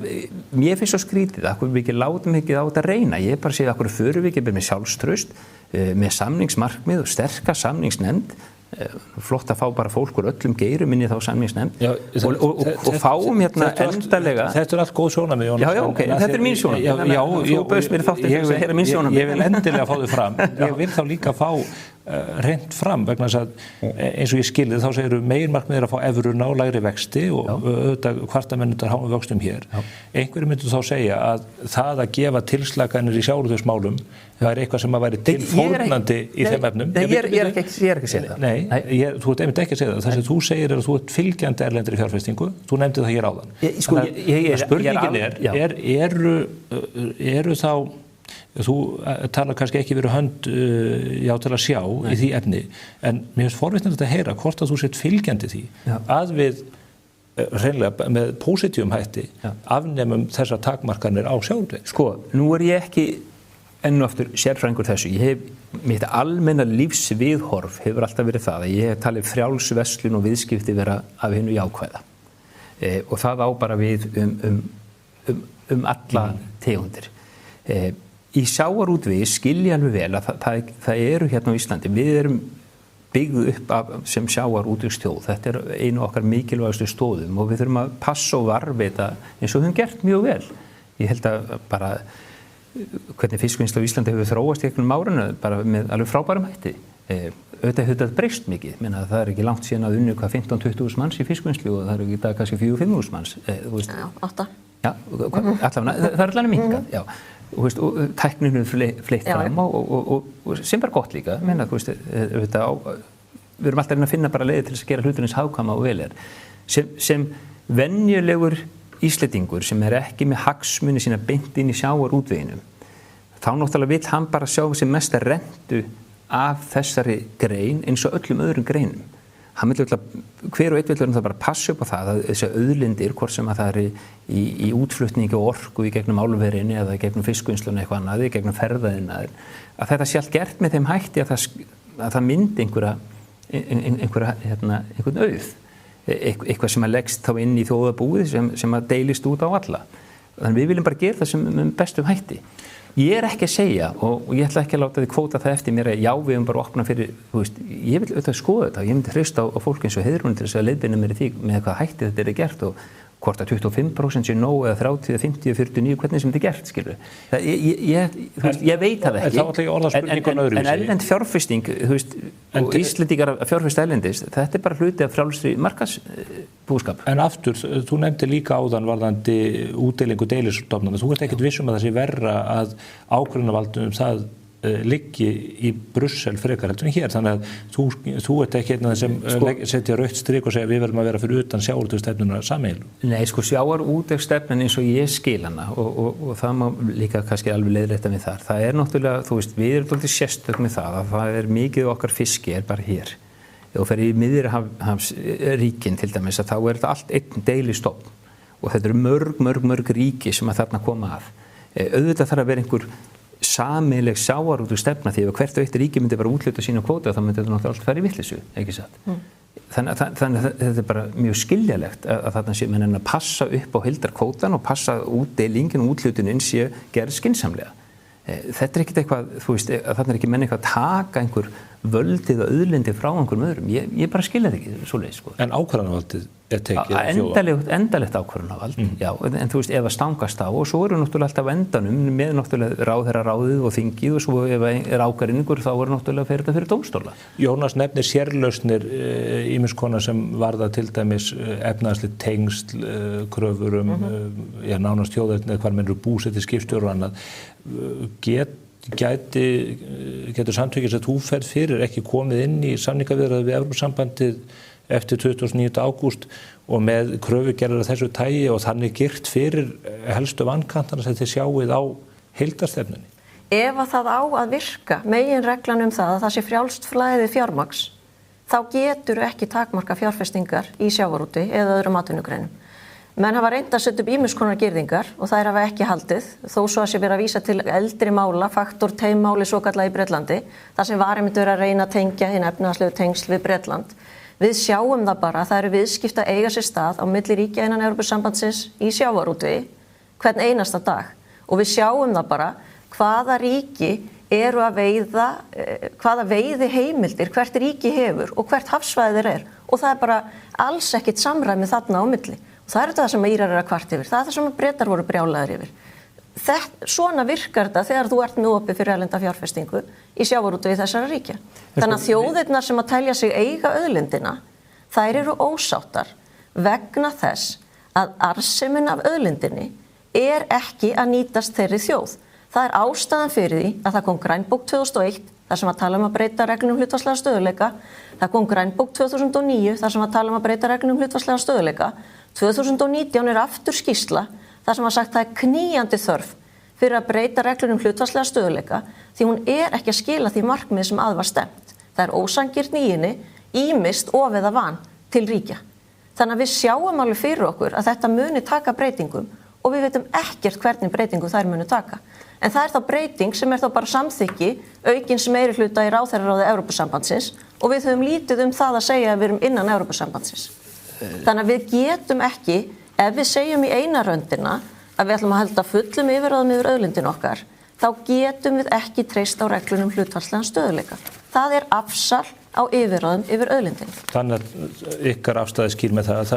mér finnst svo skrítið, akkur við ekki látum ekki á þetta reyna. Ég bara segja, akkur förum við ekki með sjálfstraust, með samningsmarkmið og sterka samningsnefnd, flott að fá bara fólk úr öllum geirum inn í þá samningsnefnd og fáum hérna endalega. Þetta allt góð sjónarmið, Jónas. Já, ok, þetta mín sjónarmið. Þú bauðst mér þáttinn til að heyra mín sjónarmið. Ég vil endilega fá þau fram. Ég vil þá líka fá reynt fram vegna þess að eins og ég skilði þá segir meginmarkmið að fá evruna og lægri vexti og auðvitað hvartamennundar háum vöxtum hér. Einhverjum myndu þá segja að það að gefa tilslaganir í sjávarútvegsmálum það er eitthvað sem að væri tilfórnandi í þeim efnum. Ég er ekki að segja það. Nei, þú ert einmitt ekki að segja það. Það sem þú segir að þú ert fylgjandi erlendri fjárfestingu. Þú nefndi það hér áðan. Spurningin eru þá þú talar kannski ekki verið hönd já til að sjá í því efni en mér finnst forvitnilegt að heyra hvort að þú sért fylgjandi því að við hreinlega með pósitífum hætti afnemum þessar takmarkanir á sjávarútvegi. Sko, nú ég ekki enn og aftur sérfræðingur þessu. Ég hef mitt almenna lífsviðhorf hefur alltaf verið það að ég hef talið frjáls verslun og viðskipti vera af hinu jákvæða og það á bara við alla tegundir. Í sjávarútvegi skilja alveg vel að það eru hérna á Íslandi, við erum byggð upp sem sjávarútvegsþjóð, þetta einu okkar mikilvægastu stóðum og við þurfum að passa og varðveita eins og við höfum gert mjög vel. Ég held að bara hvernig fiskvinnsla á Íslandi hefur þróast í einhverjum árinu bara með alveg frábærum hætti. Auðvitað hefur þetta breyst mikið, menna það ekki langt síðan að unnu 15-20.000 manns í fiskvinnslu og það ekki í dag kannski 4-5.000 manns. Já, 8. Já, allavega, það allavega minnkað, já. Og tækninu fleitt fram og sem bara gott líka, menna, við erum alltaf að finna bara leiði til þess að gera hluturins hagkvæma og vel sem venjulegur Íslendingur sem ekki með hagsmuni sína beint inn í sjávarútveginum, þá náttúrulega vill hann bara sjá sem mesta rentu af þessari grein eins og öllum öðrum greinum. Hann vill hver og einn vill það bara passa upp á það að þessi auðlindir, hvort sem að það í útflutningi og orku í gegnum álverinni eða í gegnum fiskvinnsluna eitthvað annað, í gegnum ferðaðina, að þetta sé allt gert með þeim hætti að það myndi einhvern auð, eitthvað sem að leggst þá inn í þjóðarbúið sem að deilist út á alla. Þannig við viljum bara gera það sem með bestum hætti. Ég ekki að segja og ég ætla ekki að láta þið kvóta það eftir mér að já við höfum bara opnað fyrir, þú veist, ég vil auðvitað skoða þetta, ég myndi hlusta á fólk eins og Heiðrún til þess að leiðbeina mér í því með hvað hætti þetta gert og hvort að 25% sé nóg eða 30, 50, 49, hvernig sem þetta gert, skilur. Ég veit það ekki, en erlend fjárfesting, þú veist, og Íslendingar að fjárfesta erlendis, þetta bara hluti af frjálsri markaðsbúskap. En aftur, þú nefndi líka áðan varðandi útdeilingu deilisstofnana, þú ert ekkert vissum að það sé verra að ákvörðunarvaldum það liggi í Brussel frekar heldur en hér, þannig að þú ert ekki einn af þeim sem setja rautt strik og segja við verðum að vera fyrir utan sjávarútvegsstefnuna sameiginlegu. Nei, sjávarútvegsstefnan eins og ég skil hana og það má líka kannski alveg leiðrétta við þar. Það náttúrulega, þú veist, við erum dálítið sérstök með það að það mikið okkar fiski bara hér. Ef þú fer í Miðjarðarhafsríkin til dæmis að þá þetta allt einn deilistofn og þetta eru mörg ríki sem að þarna koma að. Auðvitað þarf að vera einhver sameiginleg sjávarútvegsstefna því ef hvert og eitt ríki myndi bara úthluta sína kvóta þá myndi þetta náttúrulega allt fara í vitleysu, ekki satt. Þannig að þetta bara mjög skiljalegt að þarna sé menn að passa upp á heildarkvótan og passa útdeilingin og úthlutunin sé gerð skynsamlega. þetta ekkert eitthvað, þú veist, þarna ekki menn eitthvað að taka einhver völdið og auðlindi frá einhverjum öðrum. Ég bara skilja þetta ekki svoleiðis, sko. En ákvarðanavaldið tekið af þjóða? Endalegt ákvarðanavald, já, en þú veist, eða stangast á og svo eru náttúrulega alltaf endanum með náttúrulega ráðherraráðið og þingið og svo ef ágreiningur þá eru náttúrulega fyrir þetta fyrir dómstóla. Jónas nefnir sérlausnir ýmiss konar sem varða til dæmis efnahagsleg tengsl, kröfur nánast þjóðerni hvar menn eru búsettir, skipstjórar og annað. Getur samtökin sem þú ferð fyrir ekki komið inn í samningaviðræður við Evrópusambandið eftir 29. ágúst og með kröfugerðir af þessu tagi og þannig girt fyrir helstu vankantana sem þið sjáið á heildarstefnunni? Ef að það á að virka meginreglan það að það sé frjálst flæði fjármagns, þá getur ekki takmarka fjárfestingar í sjávarútvegi eða öðrum atvinnugreinum. Menn hafa reynt að setja upp ýmiss konar girðingar og þær hafa ekki haldið, þó svo að sé verið að vísa til eldri mála, faktor teimmáli svokallað í Bretlandi, þar sem var einmitt verið að reyna að tengja hinn efnahagslegu tengsl við Bretland. Við sjáum það bara að það eru viðskipti að eiga sér stað á milli ríkja innan Evrópusambandsins í sjávarútvegi hvern einasta dag og við sjáum það bara hvaða ríki eru að veiða, hvaða veiði heimildir hvert ríki hefur og hvert hafsvæði þeir og það er bara alls ekkit samræmi þarna á milli. Það er það sem Írar að kvart yfir, það er það sem Bretar voru brjálaðir yfir. Svona virkar þetta þegar þú ert með opið fyrir erlenda fjárfestingu í sjávarútvegi þessara ríkja. Þannig að þjóðirnar sem að telja sig eiga auðlindina, þær eru ósáttar vegna þess að arðsemin af auðlindinni er ekki að nýtast þeirri þjóð. Það er ástæðan fyrir því að það kom grænbók 2001, þar sem að tala að breyta reglum hlutfallslega stöðugleika. Það kom grænbók 2009, þar sem að tala að breyta reglum hlutfallslega stöðugleika. 2019 er aftur skýrsla þar sem að sagt það er knýjandi þörf fyrir að breyta reglunum hlutfallslega stöðugleika því hún er ekki að skila því markmið sem að var stefnt. Það er ósanngirni í henni, ýmist of eða van til ríkja. Þannig að við sjáum alveg fyrir okkur að þetta muni taka breytingum og við veitum ekkert hvernig breytingu þær muni taka. En það er þá breyting sem er þá bara samþykki aukins meirihluta í ráðherraráði Evrópusambandsins og við höfum lítið það að segja að við erum innan Evrópusambandsins. Þannig að við getum ekki, ef við segjum í eina röndina að við ætlum að halda fullum yfirráðum yfir auðlindin okkar, þá getum við ekki treyst á reglunum hlutfallslegan stöðugleika. Það er afsal á yfirráðum yfir auðlindin. Þannig að ykkar afstæði skýr með það að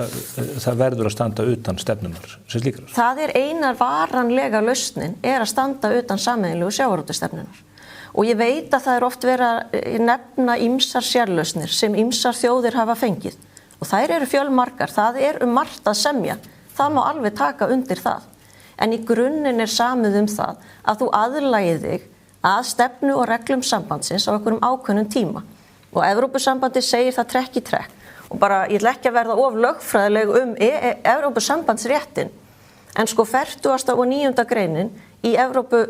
það verður að standa utan stefnunar sem slíkrar. Það er eina varanlega lausnin að standa utan sameiginlegu sjávarútvegsstefnunar. Og ég veit að það er oft verið að nefna ýmsar sérlausnir sem ýmsar þjóðir hafa fengið. Og þær eru fjölmargar, það er margt að semja, það má alveg taka undir það. En í grunninn er samið það að þú aðlagir þig að stefnu og reglum sambandsins á einhverjum ákveðnum tíma. Og Evrópusambandið segir það trekk í trekk. Og bara, ég ætla ekki að verða of lögfræðileg Evrópusambandsréttin, en sko 49. greinin í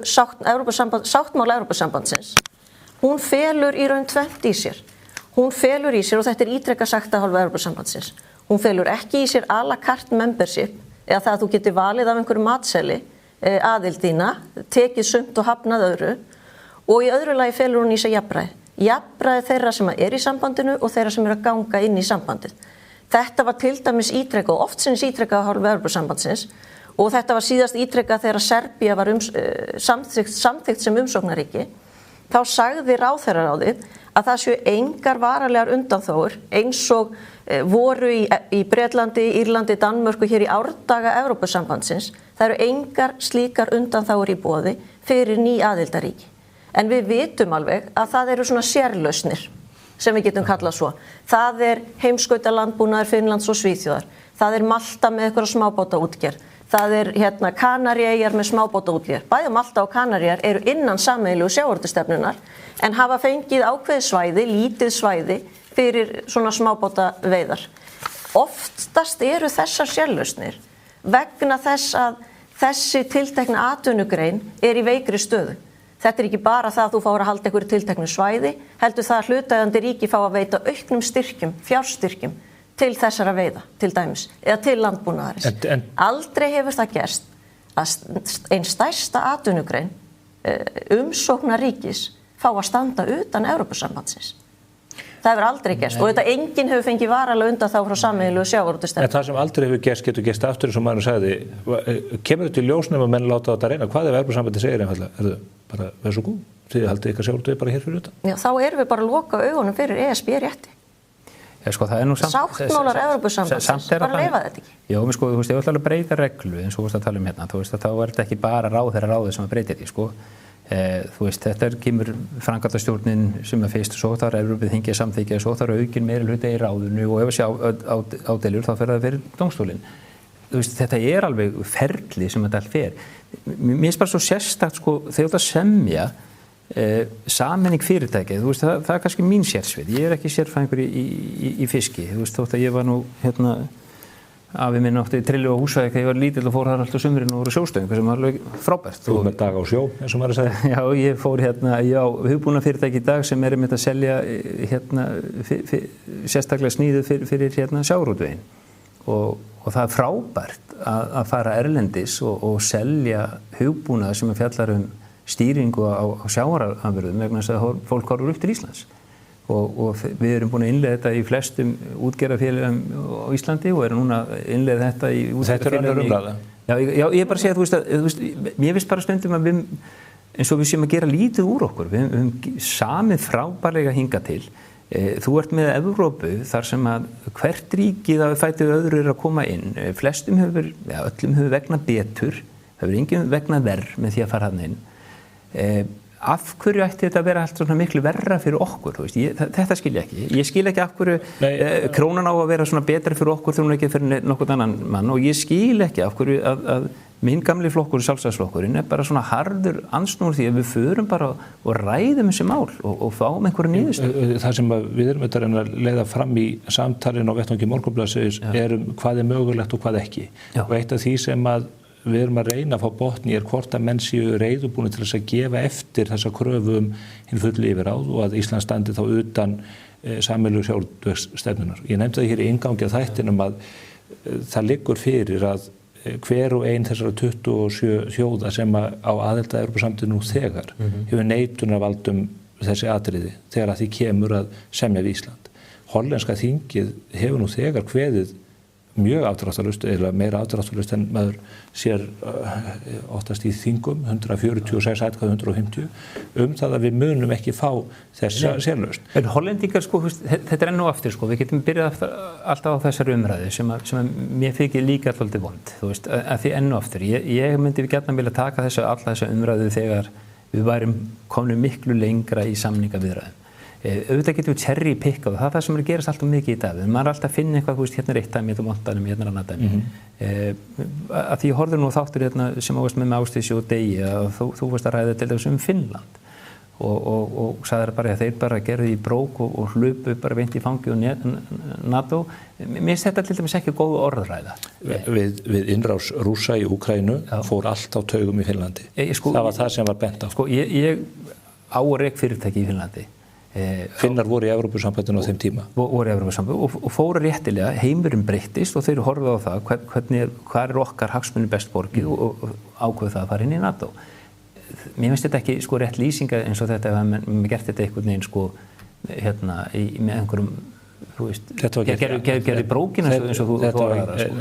sáttmála Evrópusambandsins, hún felur í raun tvennt í sér. Hún felur í sér, og þetta er ítrekað sagt af hálfu Evrópusambandsins, hún felur ekki í sér à la carte membership, eða það að þú getur valið af einhverju matseli aðildina, tekið sumt og hafnað öðru, og í öðru lagi felur hún í sér jafnræði. Jafnræði þeirra sem er í sambandinu og þeirra sem eru að ganga inn í sambandið. Þetta var til dæmis ítrekað, og oft sinns ítrekað af hálfu Evrópusambandsins, og þetta var síðast ítrekað þegar Serbía var samþykkt sem umsóknaríki. Þá sagði ráðherraráðið að það séu engar varanlegar undanþágur eins og voru í Bretlandi, Írlandi, Danmörku hér í árdaga Evrópusambandsins. Það eru engar slíkar undanþágur í boði fyrir ný aðildaríki. En við vitum alveg að það eru svona sérlausnir sem við getum kallað svo. Það er heimskautalandbúnaður Finnlands og Svíþjóðar. Það er Malta með eitthvað smábátaútgerð. Það er Kanaríeyjar með smábátaútgerð. Bæði Malta og Kanaríeyjar eru innan sameiginlegu sjávarútvegsstefnunnar en hafa fengið ákveðið svæði, lítið svæði fyrir svona smábátaveiðar. Oftast eru þessar sérlausnir vegna þess að þessi tiltekna atvinnugrein er í veikri stöðu. Þetta er ekki bara það að þú fáir að halda einhverju tilteknu svæði, heldur það að hlutaðeigandi ríki fá að veita auknum styrkjum, fjárstyrkjum til þessara veiða, til dæmis, eða til landbúnaðarins. Aldrei hefur það gerst að einn stærsta atvinnugrein umsóknaríkis fá að standa utan Evrópusambandsins. Það hefur aldrei gerst og þetta enginn hefur fengið varanlega undan þá frá sameiginlegu sjávarútvegsstefnu. En það sem aldrei hefur gerst getur gerst aftur eins og maður sagði, kemur þetta í ljós nema menn láta þetta reyna? Hvað ef Evrópusambandið segir einfaldlega? bara verð svo góð, þið haldið ykkar sjávarútvegi bara hér fyrir utan. Já, þá erum við bara að loka augunum fyrir ESB rétti. Já, sko, það nú sáttmálar Evrópusambandsins, bara leyfa þetta ekki. Já, sko, þú veist, ég ætla að breyta reglu eins og þú veist að tala hérna, þú veist að þá er þetta ekki bara ráðið sem að breyta því, sko. Þú veist, þetta kemur framkvæmdastjórnin sem fyrst, svo þarf Evrópuþingið samþykkja, svo þarf aukin meirihluti í ráðinu og ef að sjá ádeilur þá fer það fyrir dómstólinn. Þú veist, þetta er alveg ferli sem þetta allt fer. Mér finnst bara svo sérstakt, sko, þegar þetta semja sammenning fyrirtækið, þú veist, það er kannski mín sérsvið, ég er ekki sérfræðingur í fiski, þú veist, þótt að ég var nú afi minn átti trillu á Húsavík þegar ég var lítill og fór þar alltaf sumrin og voru sjóstöðingur sem var alveg frábært. Þú með dag á sjó, eins og maður sagði. Já, ég fór ég á hugbúnafyrirtæki í dag sem er einmitt að selja sérstaklega sníðu fyrir sjávarútveginn og það er frábært að fara erlendis og selja hugbúnað sem fjallar stýringu á sjávarafurðum vegna þess að fólk horfir upp til Íslands og við erum búin að innleiða þetta í flestum útgerðarfélögum á Íslandi og erum núna að innleiða þetta í útgerðarfélögum. Þetta er önnur umræða. Já, ég er bara að segja þú veist, mér finnst bara stundum að eins og við séum að gera lítið úr okkur, við höfum samið frábærlega hingað til. Þú ert með Evrópu þar sem að hvert ríkið að fætið öðru er að koma inn, öllum hefur vegnað betur, hefur enginn vegnað verr með því að fara þarna inn. Af hverju ætti þetta að vera allt svona miklu verra fyrir okkur, þú veist, þetta skil ég ekki. Ég skil ekki af hverju krónan á að vera svona betra fyrir okkur þegar hún ekki fyrir nokkurn annan mann og ég skil ekki af hverju að minn gamli flokkur, Sjálfstæðisflokkurinn, er bara svona harður andsnúr því að við förum bara og ræðum þessi mál og fáum einhverja niðurstöðu. Það sem við erum að reyna að leiða fram í samtalinu á vettvangi Morgunblaðsins er hvað er mögulegt og hvað ekki. Já. Og eitt af því sem við erum að reyna að fá botn í hvort að menn séu reiðubúnir til þess að gefa eftir þessa kröfu hinn fullu yfirráð og að Ísland standi þá utan sameiginlegu sjávarútvegsstefnunnar. Ég nefndi það hér í inngangi að þættinum að það liggur fyrir að hver og ein þessara 27 þjóða sem á aðild að Evrópusambandinu nú þegar hefur neitunarvald þessi atriði þegar að því kemur að semja við Ísland. Hollenska þingið hefur nú þegar kveðið mjög afdráttarlaust, eða meira afdráttarlaust en maður sér oftast í þingum, 146 atkvæði 150, það að við munum ekki fá þessa sérlaust. En hollendingar, sko, þetta er enn og aftur, sko, við getum byrjað alltaf á þessari umræðu sem mér þykir líka alltaf vond, þú veist, að því enn og aftur. Ég myndi gjarnan vilja taka alla þessa umræðu þegar við værum komin miklu lengra í samningaviðræðum. Auðvitað getum við cherry pickað og það er það sem er að gerast alltaf mikið í dag. Maður er alltaf að finna eitthvað, þú veist, hérna er eitt dæmi, hérna er vont dæmi, hérna er annað dæmi. Að því ég horfði nú þáttur hérna sem ást með Ásdísi og Degi að þú varst að ræða til dæmis Finnland og sagðir bara að þeir bara gerðu í brók og hlupu bara beint í fangi og NATO. Mér finnst þetta til dæmis ekki góð orðræða. Við innrás Rússa í Úkraínu fór allt á taugum í Finnlandi. Það var það sem var bent á. Sko, ég á og rek fyrirtæki í Finnlandi. Finnar voru í Evrópusambandinu á þeim tíma. Voru í Evrópusambandinu og fóru réttilega, heimurinn breyttist og þeir horfðu á það hvað er okkar hagsmunni best borgið og ákveðu það að fara inn í NATO. Mér finnst þetta ekki sko rétt lýsinga eins og þetta ef maður gert þetta einhvern veginn sko hérna með einhverjum, þú veist, gerði brókina eins og þú orðar það sko.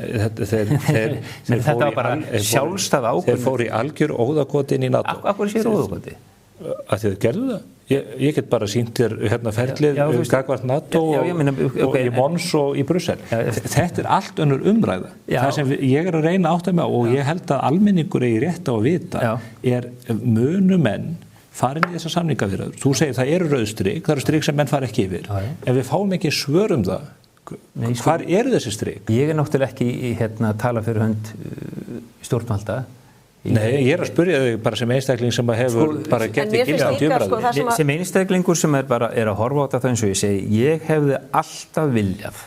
Þetta var bara sjálfstæð ákvörðun. Þeir fóru í algjör óðagoti inn í NATO. Af hverju séu óðagoti? Að þið gerðu það? Ég get bara sýnt þér hérna ferlið gagnvart NATO og í Mons og í Brussel. Þetta er allt önnur umræða. Það sem ég er að reyna að átta mig á og ég held að almenningur eigi rétt á að vita er munu menn farin í þessa samningaviðræður. Þú segir það eru rauðstrik, það eru strik sem menn fara ekki yfir. En við fáum ekki svör það. Hvar eru þessi strik? Ég er náttúrulega ekki að tala fyrir hönd stjórnvalda. Nei, ég er að spyrja þig bara sem einstakling sem hefur bara gert ekki umræðu. Sem einstaklingur sem er að horfa á þetta eins og ég segi, ég hefði alltaf viljað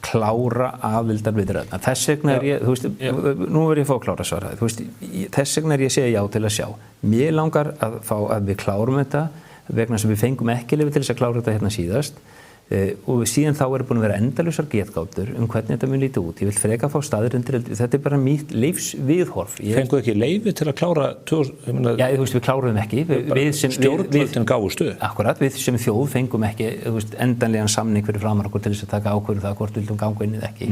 klára aðildarviðræðurnar. Þess vegna er ég, þú veist, nú verð ég að fá að klára svaraði, þú veist, þess vegna er ég að segja já til að sjá. Mér langar að fá að við klárum þetta vegna sem við fengum ekki leyfi til þess að klára þetta hérna síðast. Og síðan þá eru búin að vera endalausar getgátur hvernig þetta mun lítið út. Ég vil freka fá staðreyndir, þetta er bara mitt lífsviðhorf. Fenguð ekki leyfi til að klára Já, þú veist, við kláruðum ekki. Stjórnvöldin gáfu stuð. Akkurat, við sem þjóð fengum ekki endanlegan samning fyrir framar okkur til þess að taka ákvörðu það hvort við vildum ganga inn eða ekki.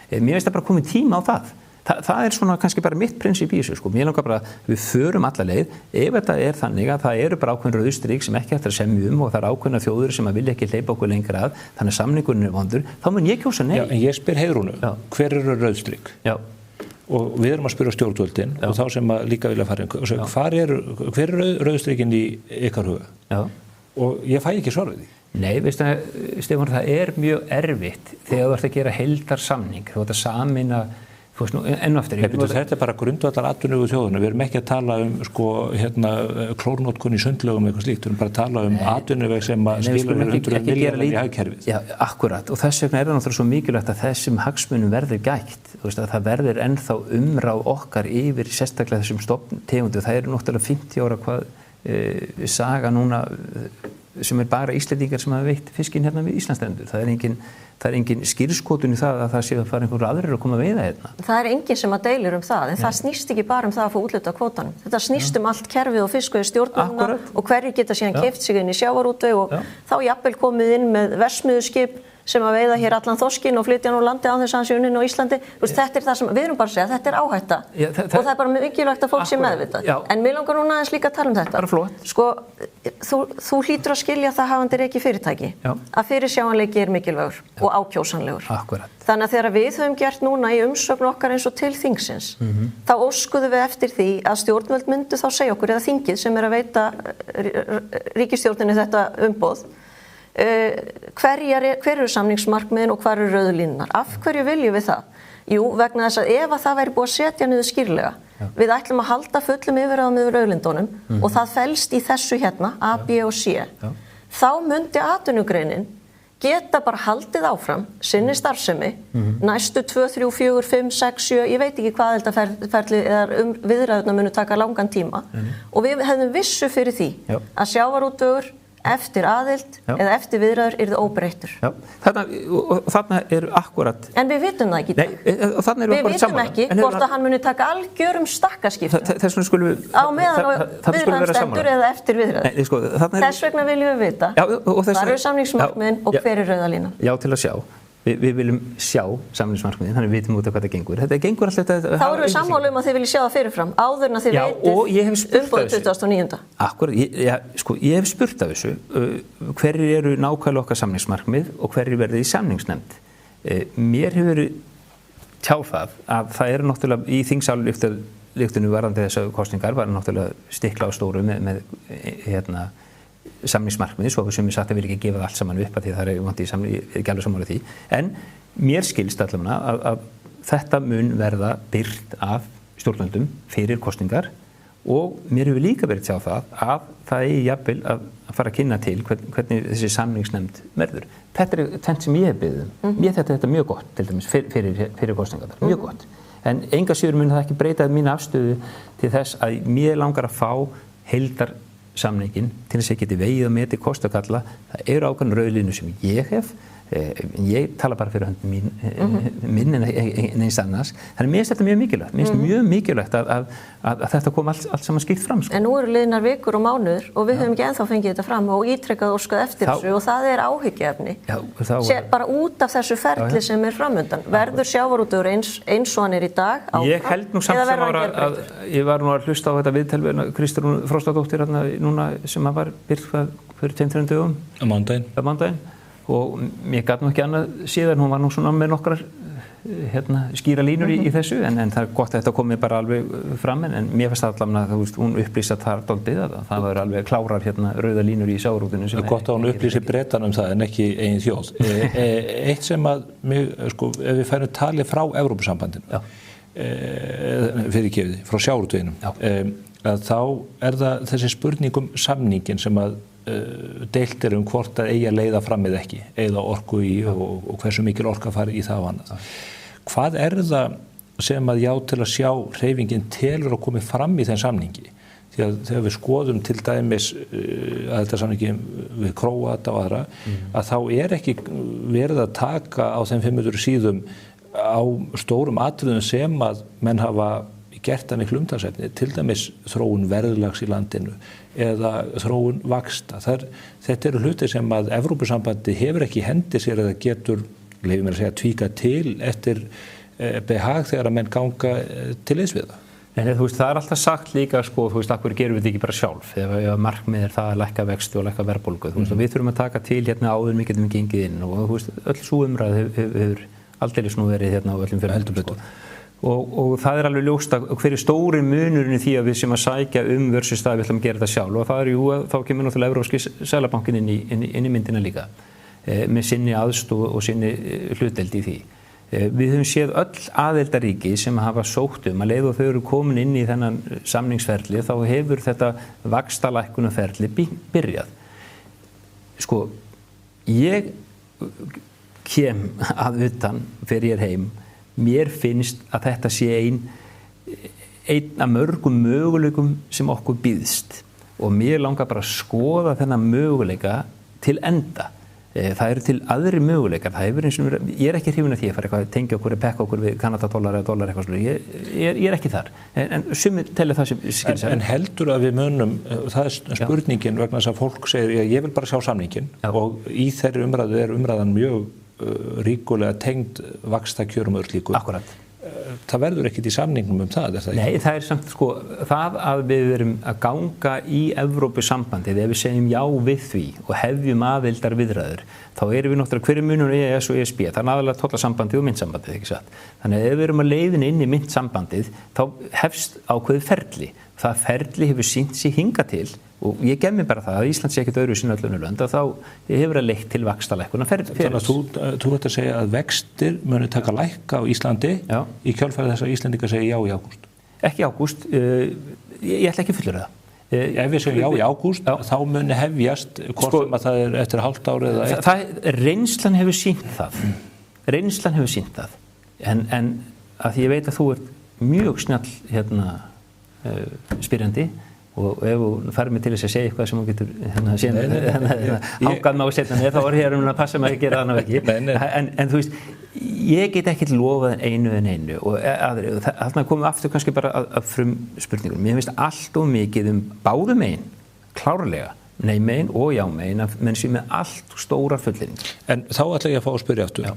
Mér finnst það bara komið tíma á það. Það svona kannski bara mitt prinsip í þessu, sko. Mér langar bara að við förum alla leið, ef þetta þannig að það eru bara ákveðin rauðstrik sem ekki hægt að semja og það eru ákveðna þjóðir sem að vilja ekki hleypa okkur lengra að, þannig að samningurinn vondur, þá mun ég kjósa nei. Já, en ég spyr Heiðrúnu, hver eru rauðstrik? Já. Og við erum að spyrja stjórnvöldin og þá sem að líka vilja fara hver er rauðstrikin í ykkar huga? Já. Og ég fæ ekki svar við því. Nei, veistu, Stefán, það mjög erfitt þegar þú ert að gera heildarsamning, þú ert að sameina enn og aftur. Þetta bara grundvallar atvinnugu þjóðuna. Við erum ekki að tala klórnotkun í sundlögum eitthvað slíkt, við erum bara að tala atvinnuveg sem að skila 100 milljarðar í hagkerfið. Já, akkurat. Og þess vegna það náttúrulega svo mikilvægt að þessum hagsmunum verður gætt. Þú veist að það verður ennþá umráð okkar yfir sérstaklega þessum stofntegundu. Það náttúrulega 50 ára saga núna sem bara Íslendingar sem hafa veitt fiskinn hérna við Íslandsstrendur. Það engin skýrskotun í það að það sé að fara einhverju aðrir að koma að veiða hérna. Það engin sem að deilir það, en það snýst ekki bara það að fá úthlutað kvótanum. Þetta snýst allt kerfið og fiskveiðistjórnina og hverjir geta síðan keypt sig inn í sjávarútveg og þá jafnvel komið inn með verksmiðjuskip sem að veiða hér allan þorskinn og flytja hann úr landi án þess að hann sé unninn á Íslandi. Þetta það sem við erum bara að segja, þetta áhætta. Og það bara mikilvægt að fólk sé meðvitað. En mig langar núna aðeins líka að tala þetta. Sko, þú hlýtur að skilja það hafandi rekið fyrirtæki. Að fyrirsjáanleiki mikilvægur og ákjósanlegur. Akkurat. Þannig að þegar við höfum gert núna í umsögn okkar eins og til þingsins, þá óskuðum við eftir því að stjórnvöld myndu þá segja okkur eða þingið sem að veita ríkisstjórninni þetta umboð. Hver eru samningsmarkmiðin og hvar eru rauðu línurnar? Af hverju viljum við það? Jú, vegna þess að ef að það væri búið að setja niður skýrlega, við ætlum að halda fullum yfirráðum yfir auðlindunum og það felst í þessu hérna, A, B og C, þá myndi atvinnugreinin geta bara haldið áfram sinni starfsemi næstu 2, 3, 4, 5, 6, 7, ég veit ekki hvað þetta ferli eða viðræðurnar munu taka langan tíma og við hefðum vissu fyrir því að sjávarútvegur eftir aðild eða eftir viðræður yrði óbreyttur. Já, þarna akkurat. En við vitum það ekki. Nei, við vitum ekki hvort að hann muni taka algjörum stakkaskiptum. Þess vegna skulum við á meðan viðræðum stendur eða eftir viðræður. Þess vegna viljum við vita. Það eru samningsmarkmiðin og hver er rauða línan? Já, til að sjá. Við viljum sjá samningsmarkmiðin, þannig við vitum út af hvað það gengur. Þetta gengur alltaf þetta. Þá erum við sammála að þið viljið sjá það fyrirfram, áður en að þið veitið umboð 2009. Akkurat, ég hef spurt af þessu, hverjir eru nákvæmlega okkar samningsmarkmið og hverjir verði í samningsnefnd. Mér hefur verið tjáð að það eru náttúrulega í þingsályktinu varðandi þessar kosningar var náttúrulega stikla á stóru með samningsmarkmiði, svo sem ég sagt að vil ekki gefa það allt saman upp að því það vandi ekki alveg sammála því, en mér skilst allavega að þetta mun verða birt af stjórnvöldum fyrir kosningar og mér hefur líka verið tjá að það jafnvel að fara að kynna til hvernig þessi samningsnefnd verður. Þetta tvennt sem ég hef beðið mér þetta mjög gott, til dæmis fyrir kosningar, mjög gott, en enga síður mun það ekki breyta mína afstöðu til þess að mér langar að fá heildar samningin til þess að ég geti vegið og metið kost og galla. Það eru ákveðnar rauðlínur sem ég hef, ég tala bara fyrir hönd minn en eins annars. Þannig mér finnst þetta mjög mikilvægt. Mér finnst mjög mikilvægt að þetta kom allt saman skýrt fram. En nú eru liðnar vikur og mánuður og við höfum ekki ennþá fengið þetta fram og ítrekkað óskað eftir þessu og það er áhyggjuefni. Bara út af þessu ferli sem er framundan. Verður sjávarútvegur eins og hann er í dag áfram? Ég held nú samt sem að ég var nú að hlusta á þetta viðtal við Kristrún Frostadóttir núna sem var birt fyrir 2-3 dögum. Á mánudaginn. Og mér gat nú ekki annað síðan, hún var nú svona með nokkrar skýra línur í þessu en það er gott að þetta komi bara alveg fram en mér finnst það allavega að hún upplýsa þar dálítið að það var alveg klárar rauða línur í sjávarútveginu. Það er gott að hún upplýsi Bretann það en ekki eigin þjóð. Eitt sem að ef við færum talið frá Evrópusambandinu fyrirgefið, frá sjávarútveginum þá það þessi spurningum samningin sem að deilt um hvort að eigi að leiða fram eða ekki, eða orku í og hversu mikil orka fari í það og annað. Hvað það sem að já til að sjá hreyfingin telur að komi fram í þeim samningi? Því að þegar við skoðum til dæmis að þetta samningi við Króata og aðra, að þá ekki verið að taka á þeim 500 síðum á stórum atriðum sem að menn hafa gert að miklu umtalsefni, til dæmis þróun verðlags í landinu eða þróun vaxta. Þetta eru hlutir sem að Evrópusambandi hefur ekki hendi sér eða getur, leyfum mér að segja, tvíka til eftir behag þegar að menn ganga til liðs við það. En þú veist, það alltaf sagt líka, sko, þú veist, akkur gerum við þetta ekki bara sjálf, ef markmið það að lækka vexti og lækka verðbólgu, þú veist, og við þurfum að taka til hérna áður við getum gengið inn og þú veist, öll sú umræð hefur aldeilis nú verið hérna á öllum fyrir heldur betur. Og það alveg ljóst að hver stóri munurinn í því að við sem að sækja versus það við ætlum að gera þetta sjálf og það jú að þá kemur náttúrulega Evrópski seðlabankinn inn í myndina líka með sinni aðstoð og sinni hlutdeild í því. Við höfum séð öll aðildarríki sem hafa sótt að leið og þau eru komin inn í þennan samningsferli þá hefur þetta vaxtalækkunarferli byrjað. Sko, ég kem að utan þegar ég heim, mér finnst að þetta sé einn af mörgum möguleikum sem okkur býðst og mér langar bara að skoða þennan möguleika til enda. Það eru til aðri möguleikar, það hefur eins og ég ekki hrifin af því að fara eitthvað að tengja okkur pekka okkur við Kanadadollar eða dollar eitthvað svona, ég ekki þar, en sumir telja það sem skilja. En heldur að við munum, það spurningin vegna þess að fólk segir, ég vil bara sjá samningin og í þeirri umræðu umræðan mjög ríkulega tengd vaxtakjörum og öll líku. Akkurat. Það verður ekkert í samningum það, það ekki? Nei, það samt sko, það að við verum að ganga í Evrópusambandið, ef við segjum já við því og hefjum aðildar viðræður, þá erum við náttúrulega hverju munur EES og ESB, það aðalega tollasambandið og myntsambandið, ekki satt. Þannig að ef við erum að leiðin inn í myntsambandið, þá hefst ákveðið ferli. Það ferli hefur sýnt sig hinga til og ég gef mér bara það að Ísland sé ekkert öðru sín öllum lönd að þá hefur það leitt til vaxtalækkunar ferli. Þannig að þú ert að segja að vextir muni taka lækka á Íslandi í kjölfarið þess að Íslendingar segja já í ágúst? Ekki í ágúst, ég ætla ekki fullur það. Ef við segjum já í ágúst, þá muni hefjast hvort sem að það eftir hálft ári eða eitt? Reynslan hefur sýnt það. Reynslan hefur sýnt það. En að ég veit að þú ert mjög snjall spyrjandi og ef þú fær mig til þess að segja eitthvað sem þú getur ágað mig á setna þá hér að passa mig að gera það ekki en þú veist, ég get ekki lofað einu og þarna komum við aftur kannski bara að frum spurningunum. Mér finnst allt of mikið báðu megin, klárlega nei megin og já megin að menn sé með allt stóra fullyrðingar. En þá ætla ég að fá að spyrja aftur.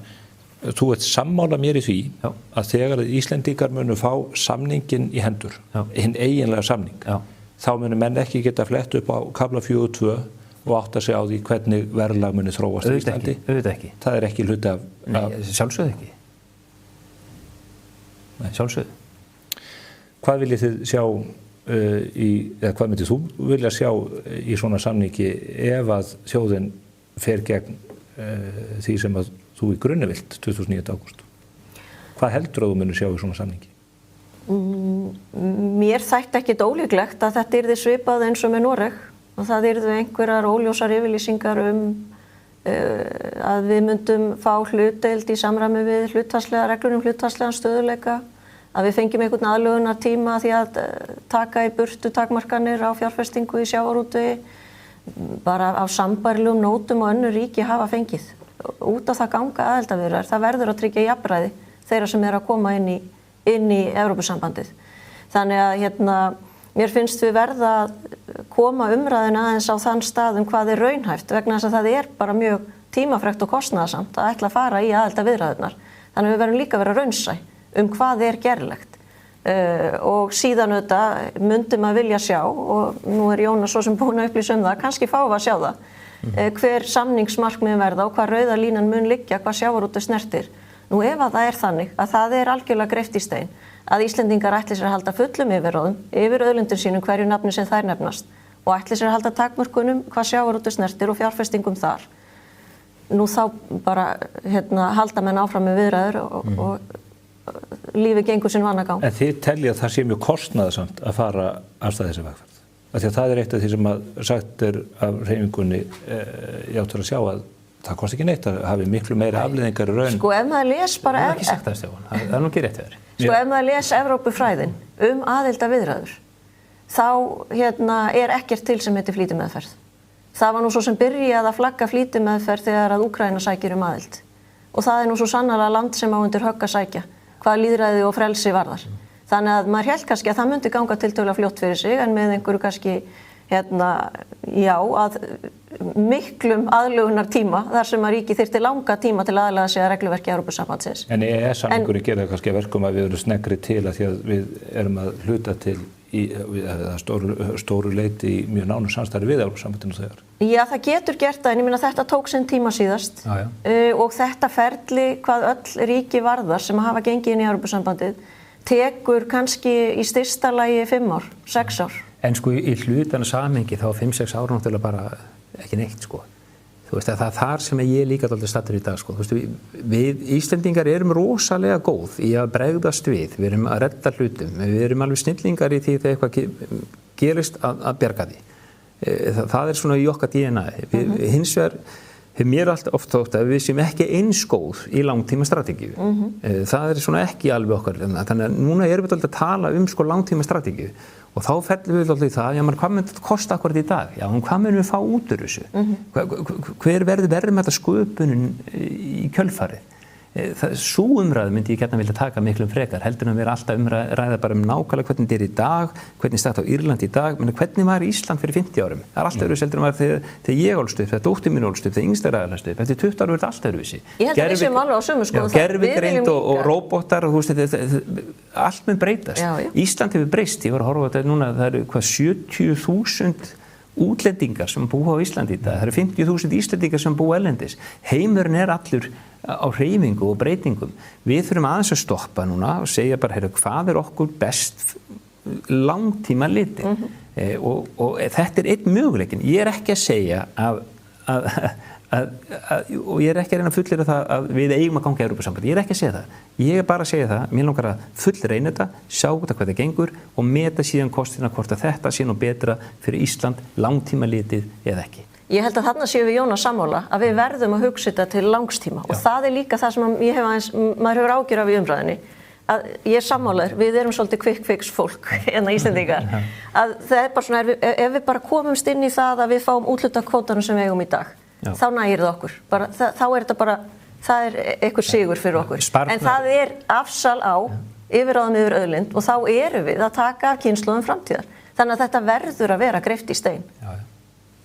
Þú ert sammála mér í því að þegar Íslendingar munu fá samningin í hendur, hinn eiginlega samning, þá munu menn ekki geta flett upp á kafla 4.2 og átta sig á því hvernig verðlag muni þróast í Íslandi. Auðvitað ekki. Það er ekki hluti af... Nei, sjálfsögðu ekki. Nei, sjálfsögðu. Hvað viljið þið sjá eða hvað myndir þú vilja sjá í svona samningi ef að þjóðin fer gegn því sem að þú í grunni vilt 29. ágúst? Hvað heldur að þú munir sjá í svona samningi? Mér þætti ekkit ólíklegt að þetta yrði svipað eins og með Noreg og það yrðu einhverjar óljósar yfirlýsingar að við myndum fá hlutdeild í samræmi við reglur hlutfallslegan stöðuleika, að við fengjum einhvern aðlögunar tíma því að taka í burtu takmarkanir á fjárfestingu í sjávarútvegi bara á sambærilegum nótum og önnur ríki hafa fengið. Út af það ganga aðildarviðræður, það verður að tryggja jafnræði þeirra sem eru að koma inn í Evrópusambandið. Þannig að mér finnst við verða að koma umræðina aðeins á þann stað hvað er raunhæft vegna þess að það er bara mjög tímafrekt og kostnaðarsamt að ætla að fara í aðildarviðræðurnar. Þannig að við verðum líka að vera raunsæ hvað er gerlegt. Og síðan auðvitað myndi maður vilja sjá og nú er Jónas svo sem búin að upplýsa það, kannski fáum við að sjá það. Hver samningsmarkmiðin verða og hvað rauða línan mun liggja, hvað sjávarútveg snertir. Nú ef að það er þannig að það er algjörlega greift í stein að Íslendingar ætli sér að halda fullum yfirráðum yfir auðlindum sínum hverju nafni sem þær nefnast og ætli sér að halda takmörkunum hvað sjávarútveg snertir og fjárfestingum þar. Nú þá bara halda menn áfram með viðræður og lífið gengur sinn vanagang. En þið telja að það sé mjög kostnaðarsamt að fara af stað þessi vegferð? Því að það er eitt af því sem að sagt er af hreyfingunni játtur að sjá að það kosti ekki neitt að hafi miklu meiri afleiðingar í raun. Sko ef maður les bara... Það er ekki sagt það, Stefán. Það er nú ekki rétt þér. Sko ef maður les Evrópufræðin aðildarviðræður, þá er ekkert til sem heitir flýtimeðferð. Það var nú svo sem byrjaði að flagga flýtimeðferð þegar að Úkraína sækir aðild. Og það er nú svo sannarlega land sem á undir högg að sækja, hvað lýðræði og frelsi varðar. Þannig að maður hélt kannski að það myndi ganga tiltölulega fljótt fyrir sig en með einhverju kannski já, að miklum aðlögunar tíma þar sem að ríki þyrfti langa tíma til að aðlaga sig að regluverki Evrópusambandsins. En EES-samningurinn gerir það kannski að verkum að við erum sneggri til að því að við erum að hluta til í stóru leyti í mjög nánu samstarfi við Evrópusambandinu þegar. Já, það getur gert það, en ég meina þetta tók sinn tíma síðast og þetta ferli hvað öll ríki varðar sem hafa gengið inn í Evrópusambandið tekur kannski í styrsta lagi 5 ár, 6 ár. En sko í hlutana samhengi þá 5-6 ár náttúrulega bara ekki neitt sko. Þú veist að það er þar sem ég líka dálítið stattur í dag sko. Þú veist við Íslendingar erum rosalega góð í að bregðast við erum að redda hlutum, við erum alveg snillingar í því þegar eitthvað gerist að bjarga því. Það er svona í okkar DNA. Hins vegar hefur mér alltaf oft þótt að við séum ekki eins góð í langtíma strategíu. Það er svona ekki alveg okkar. Þannig að núna erum við alltaf að tala sko langtíma strategíu og þá fellum við alltaf í það, hvað mun þetta kosta akkurat í dag? Já, hvað mun við fá út úr þessu? Hver verður með þetta sköpunin í kjölfarið? Sú umræðu myndi ég gætna vilja taka miklum frekar, heldur en að vera alltaf ræða bara nákvæmlega hvernig þetta er í dag, hvernig statt á Írlandi í dag, menn hvernig var Ísland fyrir 50 árum? Það er alltaf öðruvísi heldur en var þegar ég ólst upp, þegar dóttir mín ólst upp, þegar yngsta ræðalast upp, eftir 20 árum verður þetta alltaf öðruvísi. Ég held að við séum alveg á sömu sko. Gervigreind og róbótar og þú veist, allt mun breytast. Ísland hefur breyst, ég var að horfa á þetta núna, það eru hvað 70.000 útlendingar sem búa á Íslandi í dag, það eru 50.000 Íslendingar sem búa erlendis. Heimurinn er allur á hreyfingu og breytingum. Við þurfum aðeins að stoppa núna og segja bara, hvað er okkur best langtíma litið? Og þetta er einn möguleikin. Ég er ekki að segja og ég er ekki að reyna að fullyrða það að við eigum að ganga í Evrópusambandið. Ég er ekki að segja það. Ég er bara að segja það, mér langar að fullreyna þetta, sjá þetta hvað það gengur og meta síðan kostina hvort að þetta sé nú betra fyrir Ísland langtíma litið eða ekki. Ég held að þarna séum við Jónas sammála að við verðum að hugsa þetta til langstíma og það er líka það sem ég hef aðeins, maður hefur ágjör af í umræðinni, að ég er sammálaður, við erum svolítið quick fix fólk en Íslendingar, að það er bara svona, ef við bara komumst inn í það að við fáum úthluttakvótanum sem við eigum í dag, þá nægir það okkur, bara, þá er þetta bara, það er einhver sigur fyrir okkur, en það er afsal á yfirráðum yfir auðlind og þá erum við að taka kynslóðum framtíðar, þannig að þetta verður að vera greift í stein.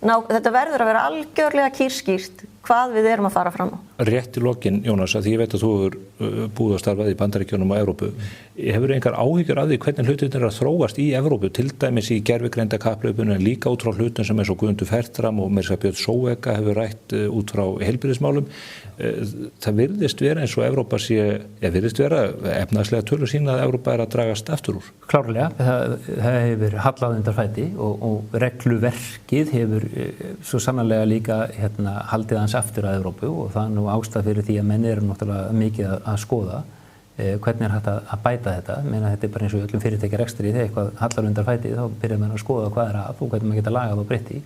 Þetta verður að vera algjörlega kýrskýrt hvað við erum að fara fram á. Rétt í lokin, Jónas, að því ég veit að þú hefur búið að starfað í Bandaríkjunum og Evrópu. Hefur engar áhyggjur af því hvernig hlutirnir er að þróast í Evrópu, til dæmis í gervigreinda kapphlaupinu en líka út frá hlutum sem eins og Guðmundur Fertram og meira að segja Björn Sóeka hefur rætt út frá heilbrigðismálum. Það virðist vera eins og Evrópa virðist vera efnahagslega tölur sína að Evrópa er að dragast aftur úr. Klárlega, það hefur hallað undan fæti og regluverkið hefur svo sannarlega líka haldið hans aftur að Evrópu og það er nú ástæð fyrir því að menn eru náttúrulega mikið að skoða hvernig er hægt að bæta þetta. Meina þetta er bara eins og öllum fyrirtækja rekstri þegar eitthvað hallar undan fæti þá byrjar mann að skoða hvað er að og hvernig maður geta lagað og breytt í.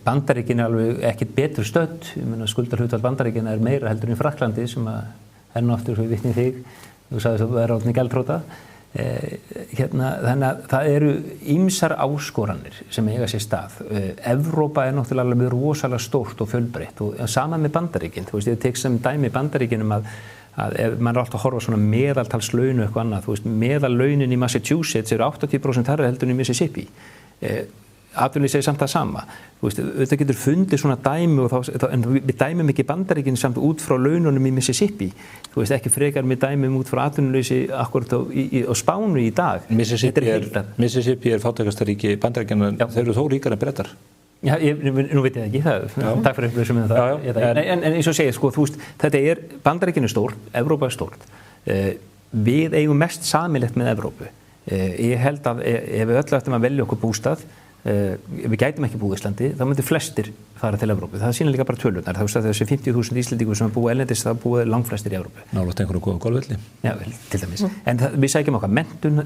Bandaríkin er alveg ekkert betur stödd, skuldarhlutfall Bandaríkina er meira heldur en í Frakklandi sem er nú aftur svo vitni í þig, þú sagðist að það er orðin gjaldþrota. Þannig að það eru ýmsar áskoranir sem eiga sér stað. Evrópa er náttúrulega alveg rosalega stórt og fjölbreytt og sama með Bandaríkin. Þú veist, ég tek sem dæmi Bandaríkinum að ef maður er alltaf að horfa svona meðaltalslaunu eitthvað annað, þú veist, meðallaunin í Massachusetts eru 80% hærri heldur en í Mississippi. Atvinnulífið segir samt það sama. Þú veist, þetta getur fundið svona dæmi en við dæmum ekki Bandaríkin samt út frá laununum í Mississippi. Þú veist, ekki frekar með dæmum út frá atvinnulífið akkurat á Spánu í dag. Mississippi er fátækastaríki Bandaríkjanna, þeir eru þó ríkar en Bretar. Já, nú veit ég ekki, takk fyrir upplýsum með það. En eins og segja, sko, þú veist, þetta er, Bandaríkin er stórt, Evrópa er stórt. Við eigum mest sameiginlegt með Evrópu. Ég held að ef við öll ættum að velja okkur bústað, ef við gætum ekki búið í Íslandi, þá myndir flestir fara til Evrópu. Það sýnir líka bara tölurnar. Það er þessi 50.000 Íslendingur sem búið erlendis, það búið langflestir í Evrópu. Nálægt einhverjum góðum golfvelli. Já, til dæmis. En við sækjum okkar menntun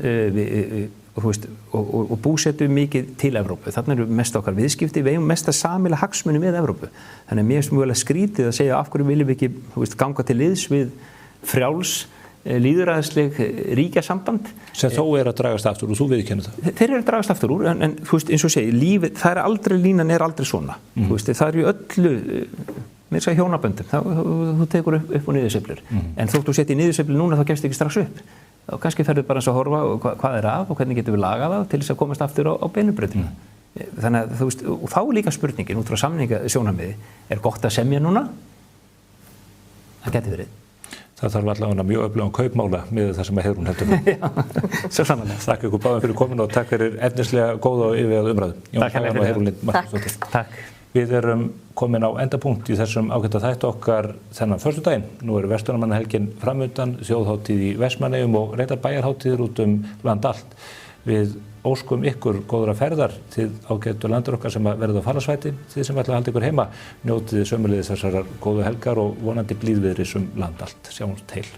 og búsettum mikið til Evrópu. Þarna eru mest okkar viðskipti, við eigum mest að sameiginlega hagsmuni með Evrópu. Þannig að mér er mjög skrítið að segja af hverju viljum við ekki ganga til liðs við frjáls lýðræðisleg ríkjasamband sem þó er að dragast aftur og þú viðurkennir það. Þeir eru að dragast aftur úr en þú veist eins og segi lífið, það er aldrei línan er aldrei svona. Þú veist það er í öllu með þess að hjónaböndum, þú tekur upp og niðursveiflur. En þótt þú setja í niðursveiflu núna þá kemst ekki strax upp. Og kannski ferðu bara að horfa hvað er að og hvernig getum við lagað það til þess að komast aftur á beinubrautina. Þannig að þú veist, og þá er líka spurningin út frá samningasjónarmiði, gott að semja núna? Það geti verið. Það þarf allavega mjög öflugan kaupmála með það sem að Heiðrún heldur. Já, svo sannarlega. Þakka ykkur báðum fyrir komin og takk fyrir efnislega góða og yfirvegað umræðu. Takk fyrir. Takk. Við erum komin á endapunkt í þessum ágæta þætti okkar þennan föstudaginn. Nú verslunarmannahelgin framundan, þjóðhátíð í Vestmannaeyjum og reyndar bæjarhátíðir út land allt. Við óskum ykkur góðra ferðar, þið ágætu landur okkar sem að verða á farasvæti, þið sem ætla að halda ykkur heima, njótið sömuleiðis þessar góðu helgar og vonandi blíðviðris land allt. Sjáumst heil.